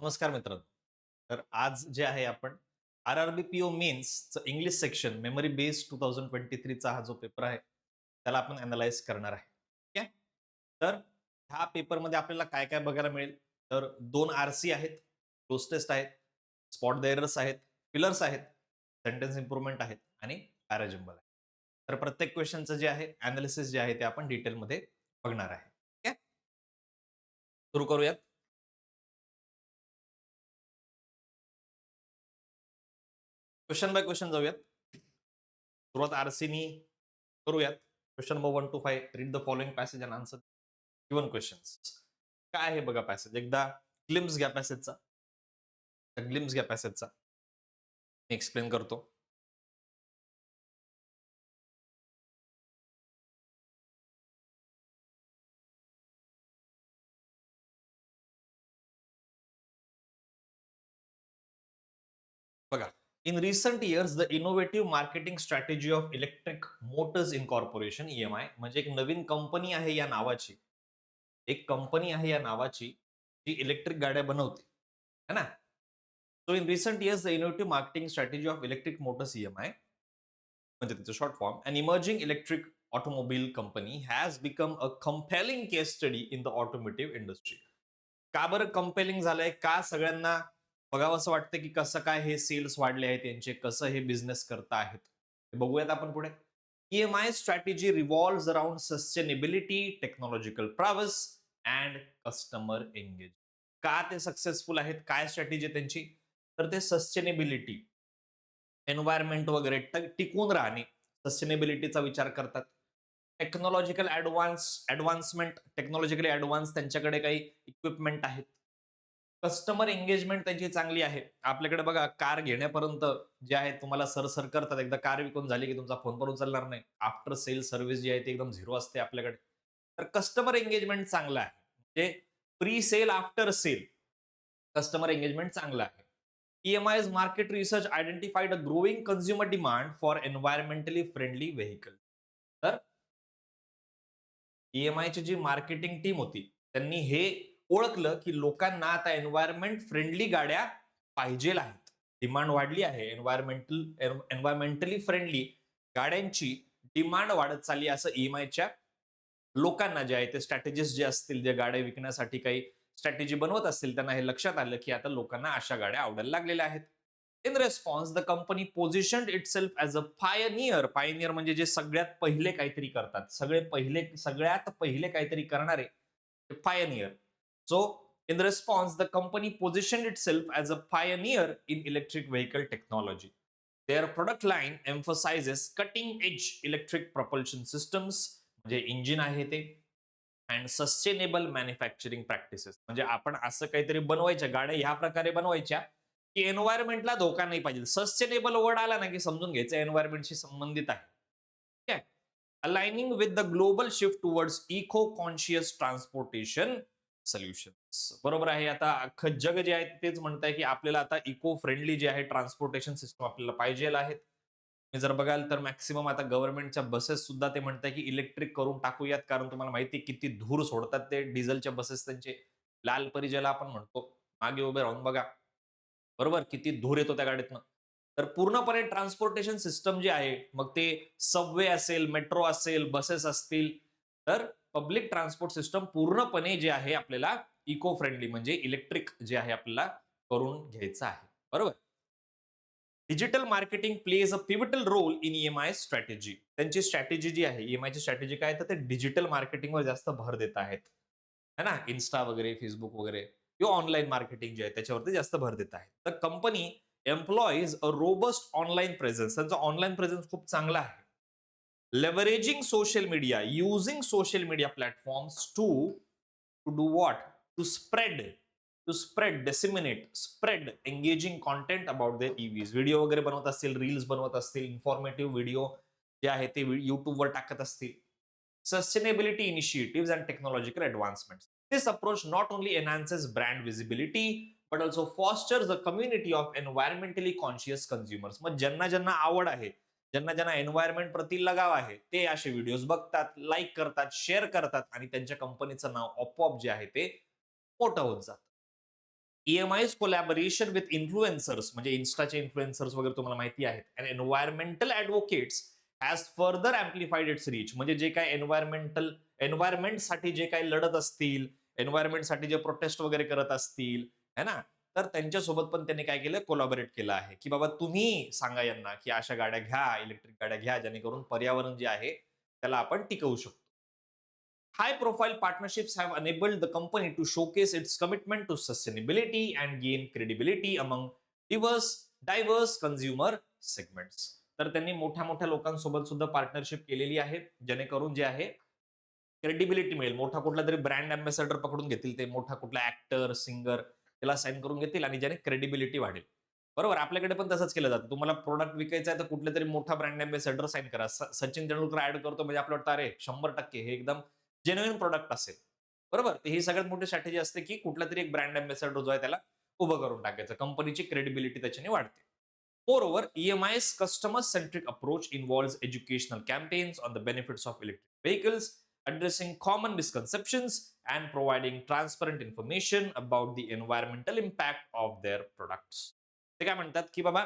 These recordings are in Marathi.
नमस्कार मित्रांनो. तर आज जे आहे आपण आर-आर-बी पी-ओ मेन्सचं इंग्लिश सेक्शन मेमरी बेस्ड 2023 चा हा जो पेपर आहे, त्याला आपण अॅनलाईज करणार आहे. ठीक आहे. तर ह्या पेपरमध्ये आपल्याला काय-काय बघायला मिळेल? तर 2 आर-सी आहेत, क्लोज टेस्ट आहेत, स्पॉट द एरर्स आहेत, फिलर्स आहेत, सेंटेन्स इम्प्रूव्हमेंट आहेत आणि पॅराजंबल आहे. तर प्रत्येक क्वेशनचं जे आहे एनालिसिस जे आहे ते आपण डिटेलमध्ये बघणार आहे. ठीक आहे. सुरू करूयात. क्वेश्चन बाय क्वेश्चन जाऊयात. सुरुवात आरसीनी करूयात. Question number 1 to 5. Read the following passage and answer given questions. काय आहे बघा पॅसेज. एकदा ग्लिम्स घ्या पॅसेजचा. ग्लिम्स घ्या पॅसेजचा. मी एक्सप्लेन करतो. बघा. In recent years the innovative marketing strategy of electric Motors incorporation EMI म्हणजे एक नवीन कंपनी आहे या नावाची. एक कंपनी आहे या नावाची जी इलेक्ट्रिक गाड्या बनवते. है ना? So in recent years the innovative marketing strategy of electric motors EMI म्हणजे त्याचं short form an emerging electric automobile company has become a compelling case study in the automotive industry. का बरं कंपेलिंग झालंय? का सगळ्यांना बघावंसं वाटतं की कसं काय हे सेल्स वाढले आहेत यांचे, कसं हे बिझनेस करता आहेत? हे बघूयात आपण पुढे. EMI strategy revolves around sustainability, technological prowess and customer engage. का ते सक्सेसफुल आहेत? काय स्ट्रॅटेजी आहे त्यांची? तर ते सस्टेनेबिलिटी, एन्व्हायरमेंट वगैरे टिकून राहणे, सस्टेनेबिलिटीचा विचार करतात. टेक्नॉलॉजिकल ॲडव्हान्समेंट, टेक्नॉलॉजिकली ॲडव्हान्स त्यांच्याकडे काही इक्विपमेंट आहेत. कस्टमर एंगेजमेंट त्यांची चांगली आहे. आपल्याकडे बघा कार घेण्यापर्यंत जे आहे तुम्हाला सर करतात. एकदा कार विकून झाली की तुमचा फोन पण उचलणार नाही. आफ्टर सेल सर्व्हिस जी आहे ती एकदम झिरो असते आपल्याकडे. तर कस्टमर एंगेजमेंट चांगलं आहे. म्हणजे pre sale, after sale customer engagement चांगलं आहे. EMI's market research identified a growing consumer demand for environmentally friendly vehicle. तर EMIची जी मार्केटिंग टीम होती, त्यांनी हे ओळखलं की लोकांना आता एन्व्हायरमेंट फ्रेंडली गाड्या पाहिजेल आहेत. डिमांड वाढली आहे. एन्व्हायरमेंटली फ्रेंडली गाड्यांची डिमांड वाढत चालली असं EMIच्या लोकांना जे आहे ते स्ट्रॅटेजिस्ट जे असतील, जे गाड्या विकण्यासाठी काही स्ट्रॅटेजी बनवत असतील, त्यांना हे लक्षात आलं की आता लोकांना अशा गाड्या आवडायला लागलेल्या आहेत. In response the company positioned itself as a Pioneer. Pioneer म्हणजे जे सगळ्यात पहिले काहीतरी करतात. सगळ्यात पहिले काहीतरी करणारे Pioneer. So in response the company positioned itself as a Pioneer in electric vehicle technology. Their product line emphasizes cutting edge electric propulsion systems म्हणजे इंजिन आहे ते अँड सस्टेनेबल मॅन्युफॅक्चरिंग प्रॅक्टिसेस म्हणजे आपण असं काहीतरी बनवायच्या गाड्या ह्या प्रकारे बनवायच्या की एन्व्हायरमेंटला धोका नाही पाहिजे. सस्टेनेबल वर्ड आला ना की समजून घ्यायचं एन्व्हायरमेंटशी संबंधित आहे. ठीक आहे. Aligning with the global shift towards eco conscious transportation solutions. बरोबर आहे. आता अख्खं जग जे आहे तेच म्हणत आहे की आपल्याला आता इको फ्रेंडली जे आहे ट्रान्सपोर्टेशन सिस्टम आपल्याला पाहिजे आहेत. तुम्ही जर बघाल तर मॅक्सिमम आता गव्हर्नमेंटच्या बसेस सुद्धा ते म्हणतात की इलेक्ट्रिक करून टाकूयात, कारण तुम्हाला माहिती आहे किती धूर सोडतात ते डिझेलच्या बसेस त्यांचे. लाल परी ज्याला आपण म्हणतो, मागे उभे राहून बघा. बरोबर? किती धूर येतो त्या गाडीतनं. तर पूर्णपणे ट्रान्सपोर्टेशन सिस्टम जे आहे, मग ते सबवे असेल, मेट्रो असेल, बसेस असतील, तर पब्लिक ट्रान्सपोर्ट सिस्टम पूर्णपणे जे आहे आपल्याला इको फ्रेंडली म्हणजे इलेक्ट्रिक जे आहे आपल्याला करून घ्यायचं आहे. बरोबर? Digital marketing plays a pivotal role in EMI strategy. त्यांची स्ट्रॅटेजी जी आहे, EMIची स्ट्रॅटेजी काय तर ते डिजिटल मार्केटिंगवर जास्त भर देत आहेत. है ना? Insta वगैरे, Facebook वगैरे किंवा ऑनलाईन मार्केटिंग जे आहे त्याच्यावरती जास्त भर देत आहेत. तर company employs a robust online presence. त्यांचा ऑनलाईन प्रेझेन्स खूप चांगला आहे. Leveraging social media, using social media platforms to do what? To spread disseminate, spread engaging content about their EVs. Video वगैरे बनवत असतील, रील्स बनवत असतील, इन्फॉर्मेटिव्ह व्हिडिओ जे आहे ते YouTubeवर टाकत असतील. Sustainability initiatives and technological advancements. This approach not only enhances brand visibility but also fosters a community of environmentally conscious consumers. मग ज्यांना ज्यांना आवड आहे, ज्यांना ज्यांना एन्व्हायरमेंट प्रति लगाव आहे, ते असे व्हिडिओज बघतात, लाईक करतात, शेअर करतात आणि त्यांच्या कंपनीचं नाव आपोआप जे आहे ते मोठं होत जातं. EMI's कोलॅबोरेशन विथ इन्फ्लुएन्सर्स म्हणजे इन्स्टाचे इन्फ्लुएन्सर्स वगैरे तुम्हाला माहिती आहेत and environmental advocates has further amplified its reach म्हणजे जे काय एन्व्हायरमेंटसाठी जे काही लढत असतील, एन्व्हायरमेंटसाठी जे प्रोटेस्ट वगैरे करत असतील, है ना, तर त्यांच्यासोबत पण त्यांनी काय केलं, कोलॅबोरेट केलं आहे, की बाबा तुम्ही सांगा यांना, की अशा गाड्या घ्या, इलेक्ट्रिक गाड्या घ्या, जेणेकरून पर्यावरण जे आहे त्याला आपण टिकवू शकतो. High profile partnerships have enabled the company to showcase its commitment to sustainability and gain credibility among diverse consumer segments. तर त्यांनी मोठ्या मोठ्या लोकांसोबत सुद्धा पार्टनरशिप केलेली आहे, जेणेकरून जे आहे क्रेडिबिलिटी मिळेल. मोठा कुठला तरी ब्रँड अँबॅसेडर पकडून घेतील ते, मोठा कुठला ॲक्टर, सिंगर त्याला साइन करून घेतील आणि ज्याने क्रेडिबिलिटी वाढेल. बरोबर, आपल्याकडे पण तसंच केलं जातं. तुम्हाला प्रॉडक्ट विकायचं आहे तर कुठलातरी मोठा ब्रँड अँबॅसेडर साइन करा. सचिन तेंडुलकर ॲड करतो म्हणजे आपल्याला वाटतं अरे 100% हे एकदम जेन्युइन प्रॉडक्ट असेल. बरोबर, तर ही सगळ्यात मोठी स्ट्रॅटेजी असते, की कुठलातरी एक ब्रँड अँबॅसेडर जो आहे त्याला उभं करून टाकायचं. कंपनीची क्रेडिबिलिटी त्याच्याने वाढते. Moreover, EMI's customer-centric approach involves educational campaigns on the benefits of electric vehicles, addressing common misconceptions, and providing transparent information about the environmental impact of their products. ते काय म्हणतात, की बाबा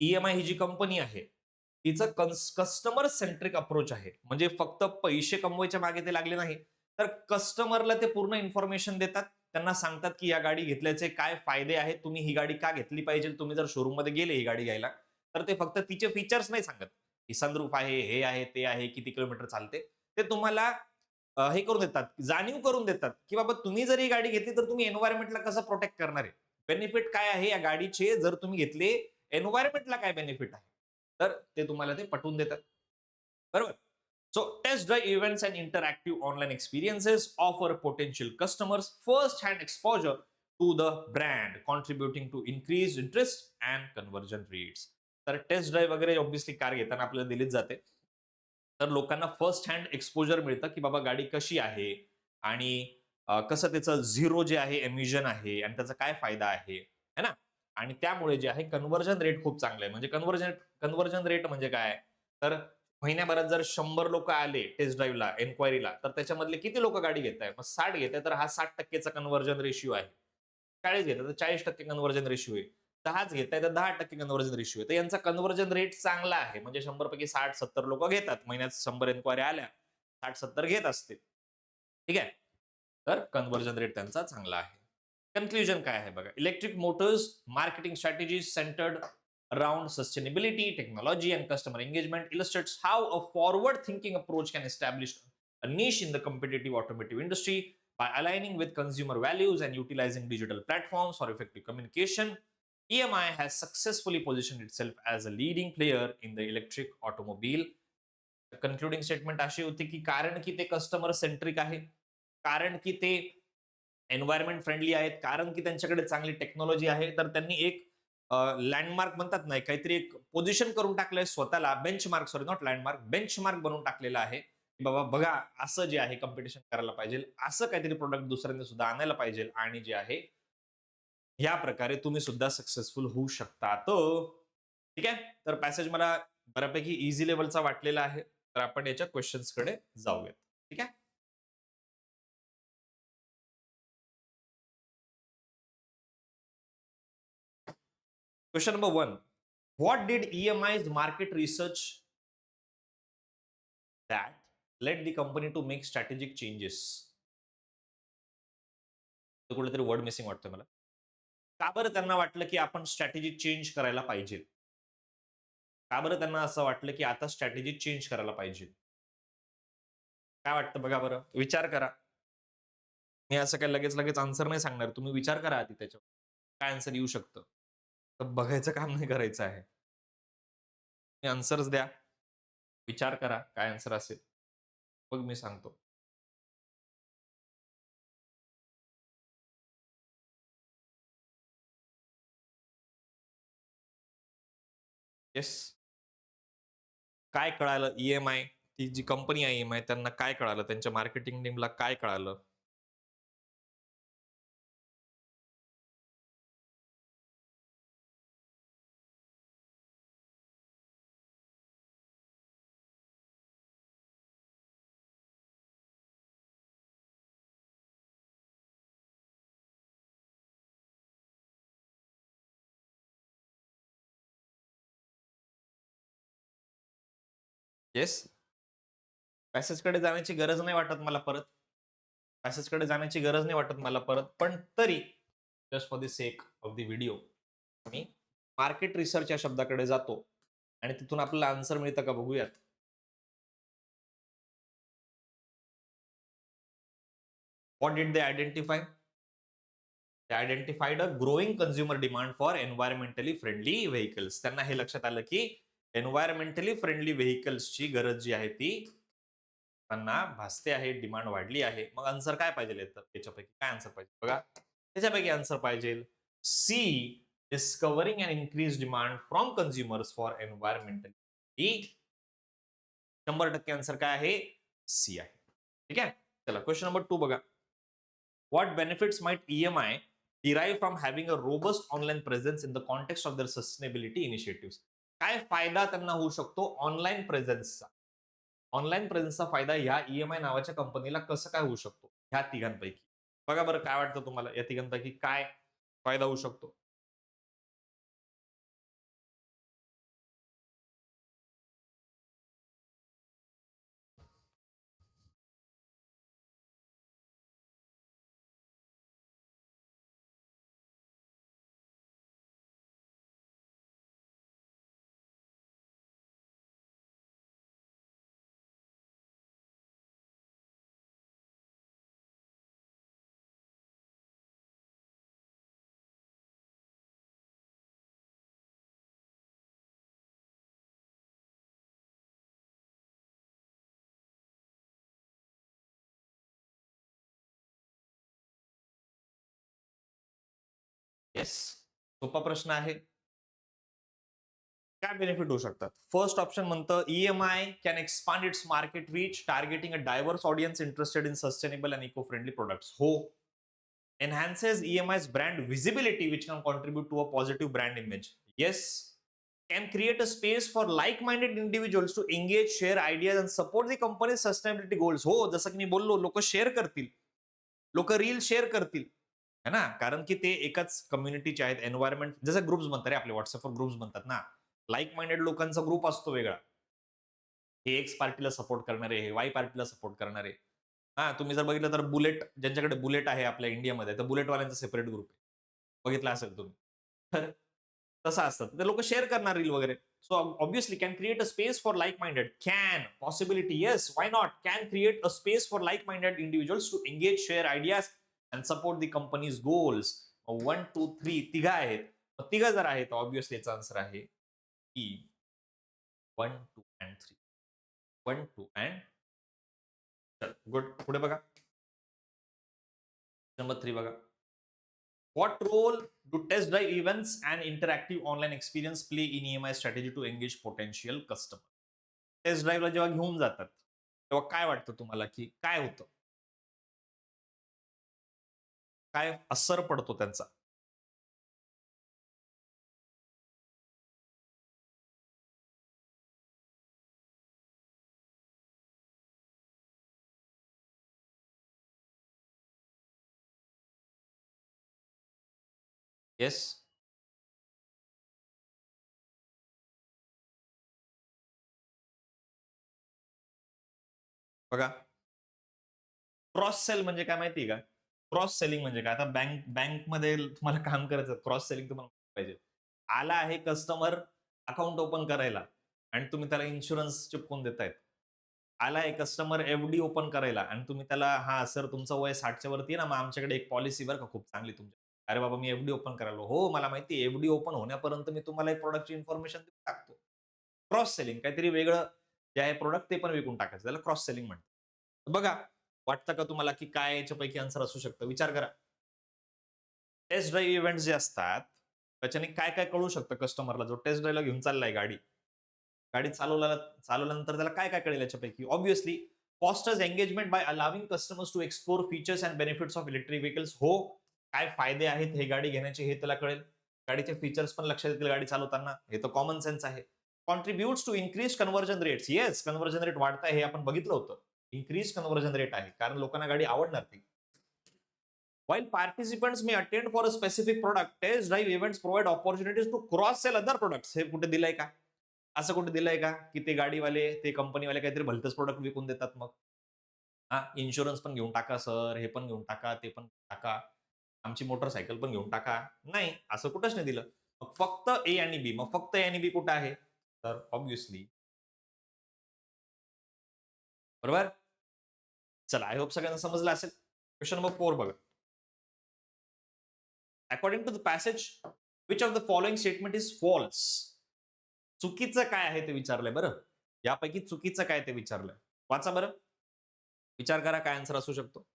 EMI ही जी कंपनी आहे, तिचं कस्टमर सेंट्रिक अप्रोच आहे. म्हणजे फक्त पैसे कमवायच्या मागे ते लागले नाही, तर कस्टमरला ते पूर्ण इन्फॉर्मेशन देतात. त्यांना सांगतात, की या गाडी घेतल्याचे काय फायदे आहेत, तुम्ही ही गाडी का घेतली पाहिजे. तुम्ही जर शोरूममध्ये गेले ही गाडी घ्यायला, तर ते फक्त तिचे फीचर्स नाही सांगत, की सनरूफ आहे, हे आहे, ते आहे, किती किलोमीटर चालते. ते तुम्हाला हे करून देतात, जाणीव करून देतात, की बाबा तुम्ही जर ही गाडी घेतली, तर तुम्ही एन्व्हायर्नमेंटला कसं प्रोटेक्ट करणार आहे. बेनिफिट काय आहे या गाडीचे जर तुम्ही घेतले, एन्व्हायरमेंटला काय बेनिफिट आहे. तर ते तुम्हाला ते पटवून देतात. बरोबर? So test drive events and interactive online experiences offer potential customers first-hand exposure to the brand, contributing to increased interest and conversion rates. तर टेस्ट ड्राईव्ह वगैरे ऑब्व्हियसली कार घेताना आपल्याला दिलीच जाते. तर लोकांना फर्स्ट हँड एक्सपोजर मिळतं, की बाबा गाडी कशी आहे आणि कसं त्याचं झिरो जे आहे एमिशन आहे आणि त्याचा काय फायदा आहे, है ना? आणि त्यामुळे जे आहे कन्व्हर्जन रेट खूप चांगलं आहे. म्हणजे कन्व्हर्जन रेट म्हणजे काय? तर महिन्याभरात जर 100 लोकं आले टेस्ट ड्राईव्हला, एन्क्वायरीला, तर त्याच्यामधले किती लोकं गाडी घेताय? मग 60 घेताय, तर हा 60% चा कन्व्हर्जन रेशिओ आहे. 40 घेताय, तर 40% कन्व्हर्जन रेशिओ आहे. 10च घेताय, तर 10% कन्व्हर्जन रेशिओ आहे. तर यांचा कन्व्हर्जन रेट चांगला आहे. म्हणजे 100 पैकी 60-70 लोकं घेतात. महिन्यात 100 एन्क्वायरी आल्या, 60-70 घेत असतील. ठीक आहे? तर कन्व्हर्जन रेट त्यांचा चांगला आहे. कन्क्लुजन काय आहे बघा. Electric Motors marketing strategies centred around sustainability, technology, and customer engagement illustrates how a forward-thinking approach can establish a niche in the competitive automotive industry by aligning with consumer values and utilizing digital platforms for effective communication. EMI has successfully positioned itself as a leading player in the electric automobile. Concluding statement अशी होती, की कारण की ते कस्टमर सेंट्रिक आहे, कारण की ते एन्व्हायरमेंट फ्रेंडली आहेत, कारण की त्यांच्याकडे चांगली टेक्नॉलॉजी आहे, तर त्यांनी एक लँडमार्क म्हणतात नाही, काहीतरी एक पोझिशन करून टाकलंय स्वतःला, benchmark sorry not landmark, benchmark बनवून टाकलेला आहे, की बाबा बघा असं जे आहे कॉम्पिटिशन करायला पाहिजे, असं काहीतरी प्रोडक्ट दुसऱ्यांनी सुद्धा आणायला पाहिजे आणि जे आहे या प्रकारे तुम्ही सुद्धा सक्सेसफुल होऊ शकता. ठीक आहे? तर पॅसेज मला बऱ्यापैकी ईझी लेव्हलचा वाटलेला आहे. तर आपण याच्या क्वेशन्सकडे जाऊयात. ठीक आहे? Question number 1. What did EMI's market research that led the company to make strategic changes? तर कुठेतरी वर्ड मिसिंग वाटतोय मला. का बरं त्यांना वाटलं, की आपण स्ट्रॅटेजी चेंज करायला पाहिजे? का बरं त्यांना असं वाटलं, की आता स्ट्रॅटेजी चेंज करायला पाहिजे? काय वाटतं बघा बरं? विचार करा. मी असं काही लगेच आन्सर नाही सांगणार. तुम्ही विचार करा आधी त्याच्यावर. काय आन्सर येऊ शकतं? तर बघायचं काम नाही करायचं आहे. तुम्ही आन्सर्स द्या. विचार करा काय आन्सर असेल. मग मी सांगतो. येस. काय कळालं ई-एम-आय ती जी कंपनी आहे ई-एम-आय त्यांना काय कळालं? त्यांच्या मार्केटिंग टीमला काय कळालं? येस. पॅसेजकडे जाण्याची गरज नाही वाटत मला परत. पॅसेजकडे जाण्याची गरज नाही वाटत मला परत. पण तरी just for the sake of the video me market research या शब्दाकडे जातो आणि तिथून आपल्याला आन्सर मिळतं का बघूयात. What did they identify? They identified a growing consumer demand for environmentally friendly vehicles. त्यांना हे लक्षात आलं की एन्व्हायरमेंटली फ्रेंडली व्हेकल्सची गरज जी आहे ती त्यांना भासते आहे, डिमांड वाढली आहे. मग आन्सर काय पाहिजे याच्यापैकी काय आन्सर पाहिजे बघा. त्याच्यापैकी आन्सर पाहिजे C, discovering and increase demand from consumers for environmental. ही 100% आन्सर काय आहे? सी आहे. ठीक आहे. चला क्वेश्चन नंबर 2 बघा. What benefits might EMI derive from having a robust online presence in the context of their sustainability initiatives? काय फायदा त्यांना होऊ शकतो ऑनलाईन प्रेझेन्सचा? ऑनलाईन प्रेझेन्सचा फायदा ह्या EMI नावाच्या कंपनीला कसं काय होऊ शकतो? ह्या तिघांपैकी. बघा बरं काय वाटतं तुम्हाला या तिघांपैकी काय फायदा होऊ शकतो? येस. सोपा प्रश्न आहे. काय बेनिफिट होऊ शकतात? फर्स्ट ऑप्शन म्हणतं EMI can expand its market reach targeting a diverse audience interested in sustainable and eco friendly products. हो. Enhances EMI's brand visibility, which can contribute to a positive brand image. Yes. Can create a space for like-minded individuals to engage, share ideas and support the company's sustainability goals. हो, जसं की मी बोललो, लोक शेअर करतील. लोक रील शेअर करतील. है ना? कारण की ते एकाच कम्युनिटीचे आहेत. एन्व्हायरमेंट जसं ग्रुप्स म्हणतात रे आपले WhatsAppवर ग्रुप्स म्हणतात ना. लाईक माइंडेड लोकांचा ग्रुप असतो वेगळा. हे एक्स पार्टीला सपोर्ट करणारे, हे वाय पार्टीला सपोर्ट करणारे. हां, तुम्ही जर बघितलं तर बुलेट ज्यांच्याकडे बुलेट आहे आपल्या इंडियामध्ये, तर बुलेटवाल्यांचा सेपरेट ग्रुप आहे. बघितला असेल तुम्ही. तर तसं असतं. ते लोकं शेअर करणार रील वगैरे. So obviously can create a space for like minded. Can, possibility yes, why not? Can create a space for like minded individuals to engage, share ideas and support the company's goals. 1, 2, 3 तिघं आहेत. तिघं जर आहेत, ऑब्व्हियसली याचा आन्सर आहे ई. 1, 2 अँड 3. 1, 2 and good. पुढे बघा. नंबर 3 बघा. What role do test drive events and interactive online experience play in EMI strategy to engage potential customer? Test ड्राईव्हला जेव्हा घेऊन जातात, तेव्हा काय वाटतं तुम्हाला, की काय होतं? काय असर पडतो त्यांचा? येस. बघा. क्रॉस सेल म्हणजे काय माहिती का? क्रॉस सेलिंग म्हणजे काय? आता बँकमध्ये तुम्हाला काम करायचं, क्रॉस सेलिंग तुम्हाला पाहिजे. आला आहे कस्टमर अकाउंट ओपन करायला आणि तुम्ही त्याला इन्शुरन्स चिपकून देतायत. आला आहे कस्टमर एफ-डी ओपन करायला आणि तुम्ही त्याला, "हां, सर तुमचं वय 60च्या वरती आहे ना, मग आमच्याकडे एक पॉलिसी बरं का खूप चांगली तुमची." "अरे बाबा, मी एफ-डी ओपन करायला." "हो, मला माहिती आहे. एफ-डी ओपन होण्यापर्यंत मी तुम्हाला एक प्रॉडक्टची इन्फॉर्मेशन देऊन टाकतो." क्रॉस सेलिंग काहीतरी वेगळं जे आहे प्रॉडक्ट ते पण विकून टाकायचं. त्याला क्रॉस सेलिंग म्हणतात. बघा, वाटतं का तुम्हाला की काय याच्यापैकी आन्सर असू शकतं? विचार करा. टेस्ट ड्राईव्ह इव्हेंट्स जे असतात, त्याच्याने काय-काय कळू शकतं कस्टमरला जो टेस्ट ड्राईव्हला घेऊन चाललाय गाडी. गाडी चालवल्यानंतर त्याला काय-काय कळेल याच्यापैकी? Obviously fosters engagement by allowing customers to explore features and benefits of electric vehicles. हो, काय फायदे आहेत हे गाडी घेण्याचे हे त्याला कळेल. गाडीचे फीचर्स पण लक्षात येतील गाडी चालवताना. हे तर कॉमन सेन्स आहे. Contributes to increase conversion rates. Yes, conversion rate वाढताय हे आपण बघितलं होतं. इन्क्रीज कन्व्हर्जन रेट आहे. कारण लोकांना गाडी आवडणार ती. While participants may attend for a specific product, test drive events provide opportunities to cross sell other products. हे कुठे दिलंय का? असं कुठे दिलंय का की ते गाडीवाले, ते कंपनीवाले काहीतरी भलतंच प्रोडक्ट विकून देतात मग? हां, इन्शुरन्स पण घेऊन टाका सर, हे पण घेऊन टाका, ते पण टाका. आमची मोटरसायकल पण घेऊन टाका. नाही, असं कुठंच नाही दिलं. मग फक्त ए आणि बी. मग फक्त ए आणि बी कुठे आहे? तर ऑब्व्हियसली बरोबर? चला, आय होप सगळ्यांना समजलं असेल. क्वेशन नंबर 4 बघा. According to the passage, which of the following statement is false? चुकीचं काय आहे ते विचारलंय बरं. यापैकी चुकीचं काय ते विचारलंय. वाचा बरं. विचार करा काय आन्सर असू शकतो.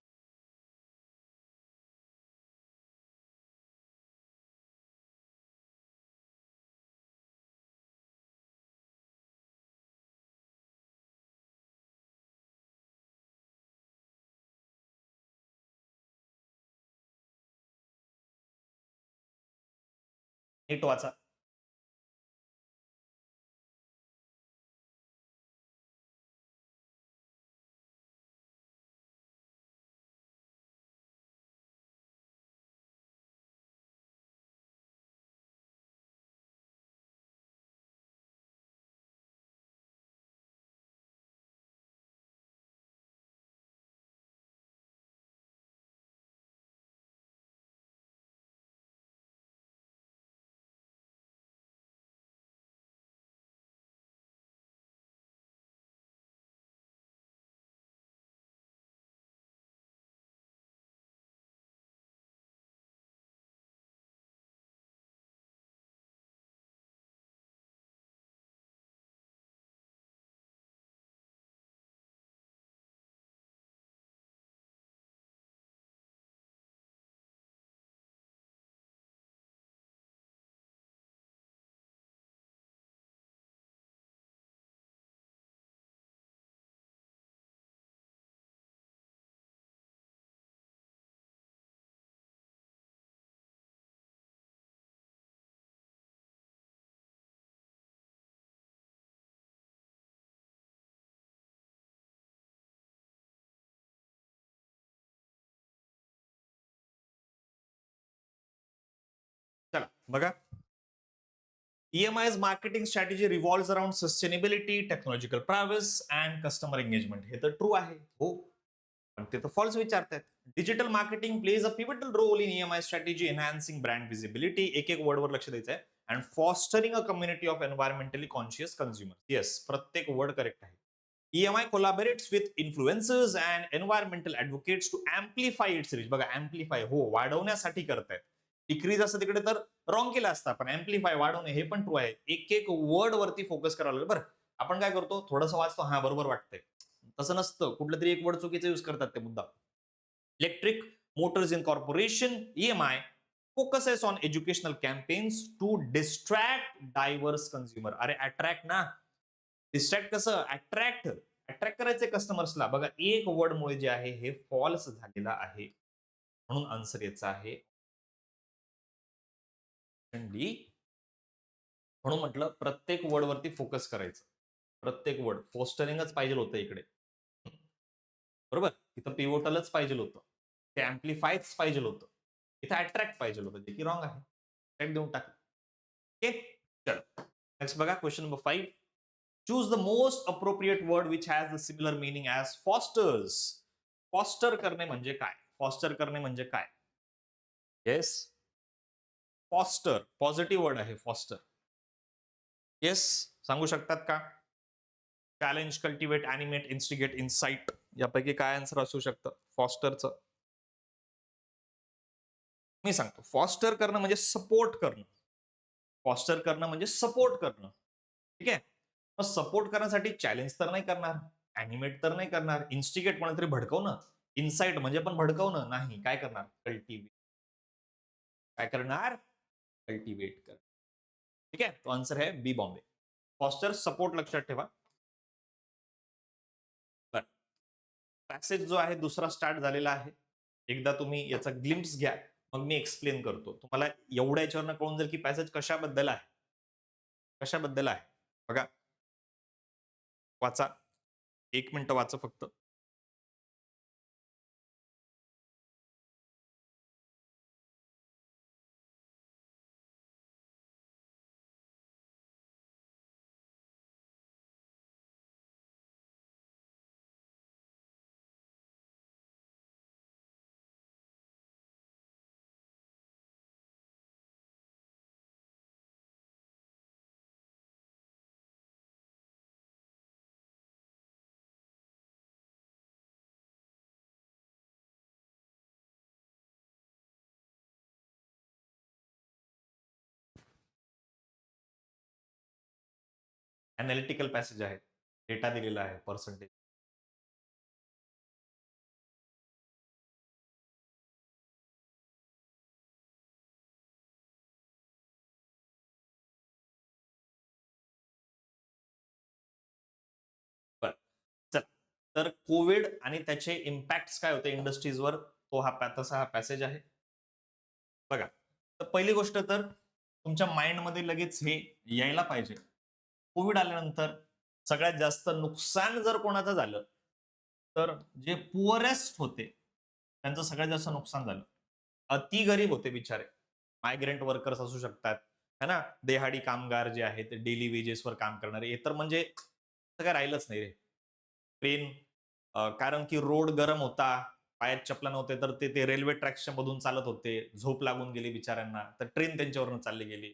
नीट वाचा. चला बघा. EMI's marketing strategy revolves around sustainability, technological prowess and customer engagement. हे तर ट्रू आहे. हो. पण ते तर फॉल्स विचारतायत. Digital marketing plays a pivotal role in EMI strategy enhancing brand visibility. एक-एक वर्डवर लक्ष द्यायचं आहे. And fostering a community of environmentally conscious consumer. Yes, प्रत्येक वर्ड करेक्ट आहे. EMI collaborates with influencers and environmental advocates to amplify its reach. बघा, amplify हो, वाढवण्यासाठी करतायत. डिक्रीज असतं तिकडे तर रॉंग केलं असतं. पण एम्प्लिफाय वाढवणे हे पण ट्रू आहे. एक-एक वर्ड वरती फोकस करावं लागेल. बरं, आपण काय करतो, थोडंसं वाचतो, हां, बरोबर वाटतंय. तसं नसतं. कुठलं तरी एक वर्ड चुकीचं यूज करतात ते मुद्दाम. Electric Motors in corporation, EMI, focuses on educational campaigns to distract diverse consumer. अरे अट्रॅक्ट ना. डिस्ट्रॅक्ट कसं? अट्रॅक्ट. अट्रॅक्ट करायचंय कस्टमर्सला. बघा, एक वर्ड मुळे जे आहे हे फॉल्स झालेलं आहे. म्हणून आन्सर याचा आहे डी. म्हणून म्हटलं प्रत्येक वर्ड वरती फोकस करायचं. प्रत्येक वर्ड फोस्टरिंगच पाहिजे होतं इकडे. बरोबर? इथं पिव्होटलच पाहिजे होतं. ते अँप्लिफायच पाहिजे होतं. इथं अट्रॅक्ट पाहिजे होतं, जे की रॉंग आहे. अट्रॅक्ट देऊन टाकलं. ओके? चलो. नेक्स्ट बघा question number 5. Choose the most appropriate word which has the similar meaning as fosters. Foster करणे म्हणजे काय? फॉस्टर करणे म्हणजे काय? येस. फॉस्टर. पॉझिटिव्ह वर्ड आहे फॉस्टर. येस. सांगू शकतात का? चॅलेंज, कल्टिवेट, ॲनिमेट, इन्स्टिगेट, इन्साइट यापैकी काय आन्सर असू शकतं फॉस्टरचं? मी सांगतो. फॉस्टर करणं म्हणजे सपोर्ट करणं. फॉस्टर करणं म्हणजे सपोर्ट करणं. ठीक आहे? मग सपोर्ट करण्यासाठी चॅलेंज तर नाही करणार, ॲनिमेट तर नाही करणार, इन्स्टिगेट कोणीतरी भडकवणं, इन्साइट म्हणजे पण भडकवणं नाही. काय करणार? कल्टिवेट. काय करणार? कल्टिवेट कर. ठीक आहे? तो आन्सर आहे बी बॉम्बे. फॉस्टर सपोर्ट लक्षात ठेवा. बरं. पॅसेज जो आहे दुसरा स्टार्ट झालेला आहे. एकदा तुम्ही याचा ग्लिम्प्स घ्या. मग मी एक्सप्लेन करतो. तुम्हाला एवढ्या याच्यावरनं कळून जाईल की पॅसेज कशाबद्दल आहे. कशाबद्दल आहे? बघा. वाचा. 1 मिनिटं वाचा फक्त. अनालिटिकल पॅसेज आहे, डेटा दिलेला आहे, पर्सेंटेज. बरं. चल. तर कोविड आणि त्याचे इम्पॅक्ट काय होते इंडस्ट्रीजवर, तसा हा पॅसेज आहे. बघा, तर पहिली गोष्ट तर तुमच्या माइंडमध्ये लगेच हे यायला पाहिजे. कोविड आल्यानंतर सगळ्यात जास्त नुकसान जर कोणाचं झालं, तर जे पुअरेस्ट होते, त्यांचं सगळ्यात जास्त नुकसान झालं. अति गरीब होते बिचारे. मायग्रंट वर्कर्स असू शकतात, है ना? देहाडी कामगार जे आहेत, ते डेली वेजेसवर काम करणारे, हे तर म्हणजे काय राहिलंच नाही रे. ट्रेन, कारण की रोड गरम होता, पायात चपला नव्हते, तर ते रेल्वे ट्रॅक्सच्या मधून चालत होते. झोप लागून गेली बिचाऱ्यांना, तर ट्रेन त्यांच्यावरून चालली गेली.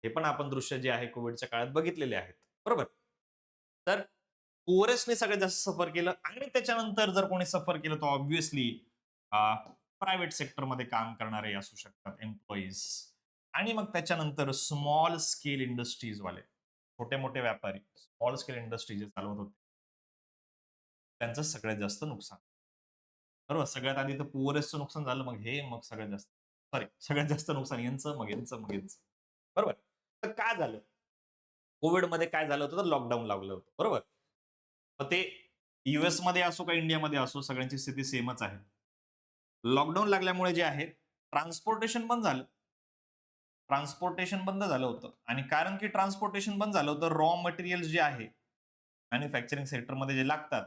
हे पण आपण दृश्य जे आहे कोविडच्या काळात बघितलेले आहेत. बरोबर? तर पुअरेस्टने सगळ्यात जास्त सफर केलं आणि त्याच्यानंतर जर कोणी सफर केलं तर ऑब्व्हियसली प्रायव्हेट सेक्टरमध्ये काम करणारे असू शकतात एम्प्लॉईज आणि मग त्याच्यानंतर स्मॉल स्केल इंडस्ट्रीज वाले, छोटे-मोठे व्यापारी, स्मॉल स्केल इंडस्ट्री जे चालवत होते, त्यांचं सगळ्यात जास्त नुकसान. बरोबर. सगळ्यात आधी तर पुअरेस्टचं नुकसान झालं, मग हे, मग सगळ्यात जास्त सॉरी सगळ्यात जास्त नुकसान यांचं, मग यांचं, मग यांचं. बरोबर. तर काय झालं? कोव्हिडमध्ये काय झालं होतं, तर लॉकडाऊन लागलं होतं. बरोबर. मग ते यूएसमध्ये असो का इंडियामध्ये असो, सगळ्यांची स्थिती सेमच आहे. लॉकडाऊन लागल्यामुळे जे आहे, ट्रान्सपोर्टेशन बंद झालं. ट्रान्सपोर्टेशन बंद झालं होतं आणि कारण की ट्रान्सपोर्टेशन बंद झालं होतं, रॉ मटेरियल्स जे आहे, मॅन्युफॅक्चरिंग सेक्टरमध्ये जे लागतात,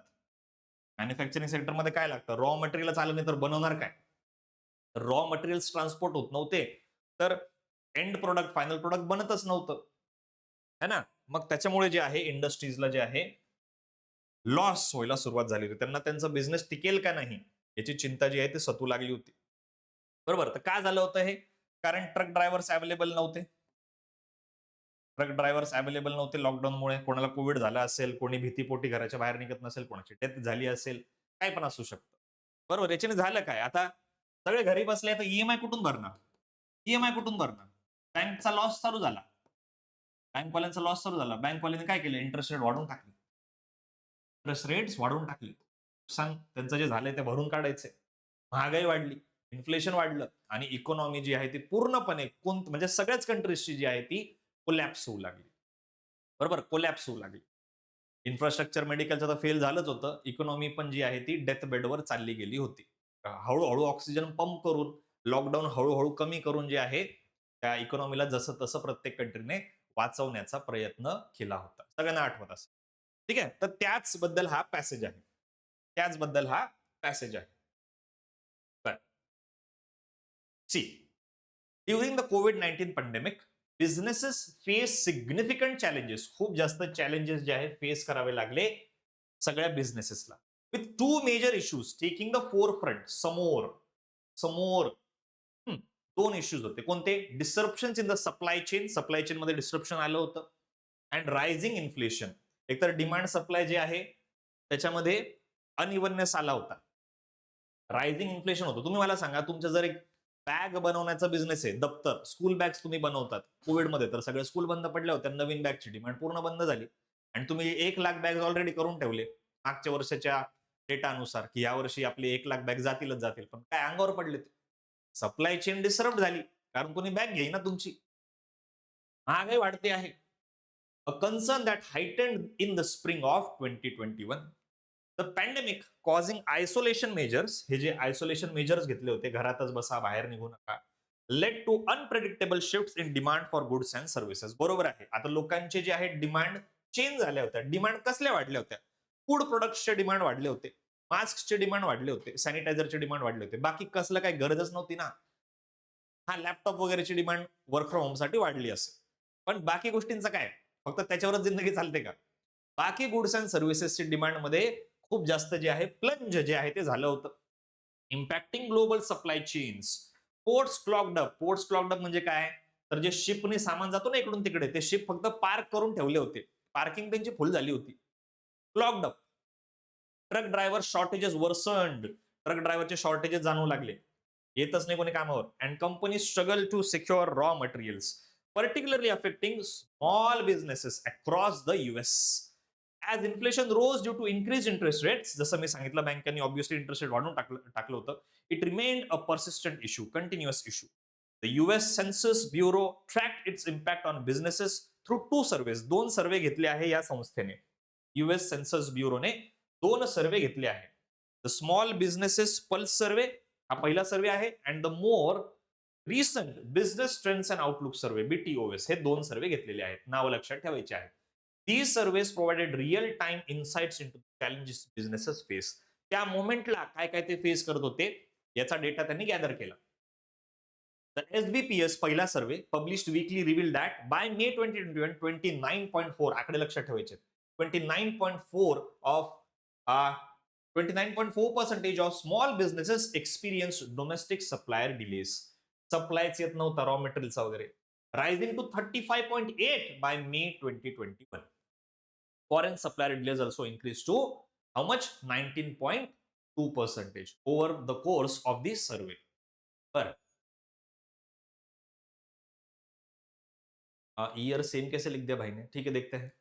मॅन्युफॅक्चरिंग सेक्टरमध्ये काय लागतं? रॉ मटेरियलच आलं नाही तर बनवणार काय? रॉ मटेरियल्स ट्रान्सपोर्ट होत नव्हते, तर एंड प्रॉडक्ट, फायनल प्रॉडक्ट बनतच नव्हतं. है ना? मग त्याच्यामुळे जे आहे इंडस्ट्रीजला जे आहे, लॉस व्हायला सुरुवात झाली होती. त्यांना त्यांचा बिझनेस टिकेल का नाही, याची चिंता जी आहे ती सतू लागली होती. बरोबर. तर काय झालं होतं हे? कारण ट्रक ड्रायव्हर्स अवेलेबल नव्हते. ट्रक ड्रायव्हर्स अवेलेबल नव्हते लॉकडाऊनमुळे. कोणाला कोव्हिड झाला असेल, कोणी भीतीपोटी घराच्या बाहेर निघत नसेल, कोणाची डेथ झाली असेल, काय पण असू शकतं. बरोबर. याच्याने झालं काय? आता सगळे घरी बसले, तर ईएमआय कुठून भरणार? ईएमआय कुठून भरणार? बँकचा लॉस चालू झाला. बँकवाल्यांचा लॉस चालू झाला. बँकवाल्यांनी काय केलं? इंटरेस्ट रेट वाढवून टाकले. इंटरेस्ट रेट्स वाढवून टाकले. नुकसान त्यांचं जे झालंय ते भरून काढायचंय. महागाई वाढली, इन्फ्लेशन वाढलं आणि इकॉनॉमी जी आहे ती पूर्णपणे म्हणजे सगळ्याच कंट्रीजची जी आहे ती कोलॅप्स होऊ लागली. बरोबर? कोलॅप्स होऊ लागली. इन्फ्रास्ट्रक्चर मेडिकलचं तर फेल झालंच होतं. इकॉनॉमी पण जी आहे ती डेथ बेडवर चालली गेली होती. हळू ऑक्सिजन पंप करून, लॉकडाऊन हळू कमी करून जे आहे, त्या इकॉनॉमीला जसं-तसं प्रत्येक कंट्रीने वाचवण्याचा प्रयत्न केला होता. सगळ्यांना आठवत असेल. ठीक आहे? तर त्याचबद्दल हा पॅसेज आहे. त्याचबद्दल हा पॅसेज आहे. बरं. See, during the COVID-19 pandemic, businesses face significant challenges. खूप जास्त challenges जे आहेत फेस करावे लागले सगळ्या बिझनेसेसला. With two major issues taking the forefront, समोर, समोर हं, 2 इश्यूज होते. कोणते? डिसरप्शन्स इन द सप्लाय चेनमध्ये डिसरप्शन आलं होतं अँड रायझिंग इन्फ्लेशन. एकतर डिमांड सप्लाय जे आहे, त्याच्यामध्ये अनइव्हननेस आला होता. रायझिंग इन्फ्लेशन होतं. तुम्ही मला सांगा, तुमचं जर एक बॅग बनवण्याचा बिझनेस आहे, दप्तर, स्कूल बॅग्स तुम्ही बनवतात. कोव्हिडमध्ये तर सगळे स्कूल बंद पडल्या होत्या. नवीन बॅगची डिमांड पूर्ण बंद झाली आणि तुम्ही 1,00,000 बॅग्स ऑलरेडी करून ठेवले. मागच्या वर्षाच्या डेटानुसार, की यावर्षी आपले 1,00,000 बॅग जातीलच जातील. पण काय अंगावर पडलेत. सप्लाय चेन डिसरप्ट झाली. कारण कोणी बॅग घेईना तुमची. महागाई वाढते आहे. A concern that heightened in the spring of 2021. The pandemic causing isolation measures, हे जे आयसोलेशन मेजर्स घेतले होते, घरातच बसा, बाहेर निघू नका, led to unpredictable shifts in demand for goods and services. बरोबर आहे. आता लोकांचे जे आहे डिमांड चेंज झाल्या होत्या. डिमांड कसल्या वाढल्या होत्या? फूड प्रोडक्ट्सचे डिमांड वाढले होते. मास्कचे डिमांड वाढले होते. सॅनिटायझरचे डिमांड वाढले होते. बाकी कसलं काही गरजच नव्हती ना. हा लॅपटॉप वगैरेची डिमांड वर्क फ्रॉम होमसाठी वाढली असेल. पण बाकी गोष्टींचं काय? फक्त त्याच्यावरच जिंदगी चालते का? बाकी गुड्स अँड सर्व्हिसेसची डिमांडमध्ये खूप जास्त जे आहे प्लंज जे आहे ते झालं होतं. Impacting global supply chains. Ports clogged up म्हणजे काय? तर जे शिपने सामान जातो ना इकडून तिकडे, ते शिप फक्त पार्क करून ठेवले होते. पार्किंग त्यांची फुल झाली होती. Clogged up. Truck driver shortages worsened. Truck ड्रायव्हरचे शॉर्टेजेस जाणवू लागले. येतच नाही कोणी कामावर. And company struggle to secure raw materials. particularly affecting small businesses across the US. As inflation rose due to increased interest rates, जसं मी सांगितलं बँकेने ऑब्व्हियसली इंटरेस्ट रेट वाढवून टाकलं होतं, it remained a persistent issue, continuous issue. The US Census Bureau tracked its impact on businesses through two surveys. दोन सर्वे घेतले आहे या संस्थेने. US Census Bureauने दोन सर्वे घेतले आहे. The Small Businesses Pulse Survey हा पहिला सर्वे आहे, and the more recent Business Trends and Outlook Survey BTOS हे दोन सर्वे घेतलेले आहेत. नाव लक्षात ठेवायचे आहेत. These surveys provided real-time insights into the challenges businesses face. त्या मोमेंटला काय काय ते फेस करत होते याचा डेटा त्यांनी गॅदर केला. The SBPS पहिला सर्वे published weekly revealed that by May 2021, 29.4 आकडे लक्षात ठेवायचे. 29.4 of 29.4% of small businesses experienced domestic supplier delays. Supplies येत नव्हता रॉ मटेरियलचा वगैरे. Rising to 35.8 by May 2021. Foreign supplier delays also increased to how much? 19.2% over the course of this survey. बरं. ईयर सेम कैसे लिख दिया भाई ने? ठीक है, देखते हैं.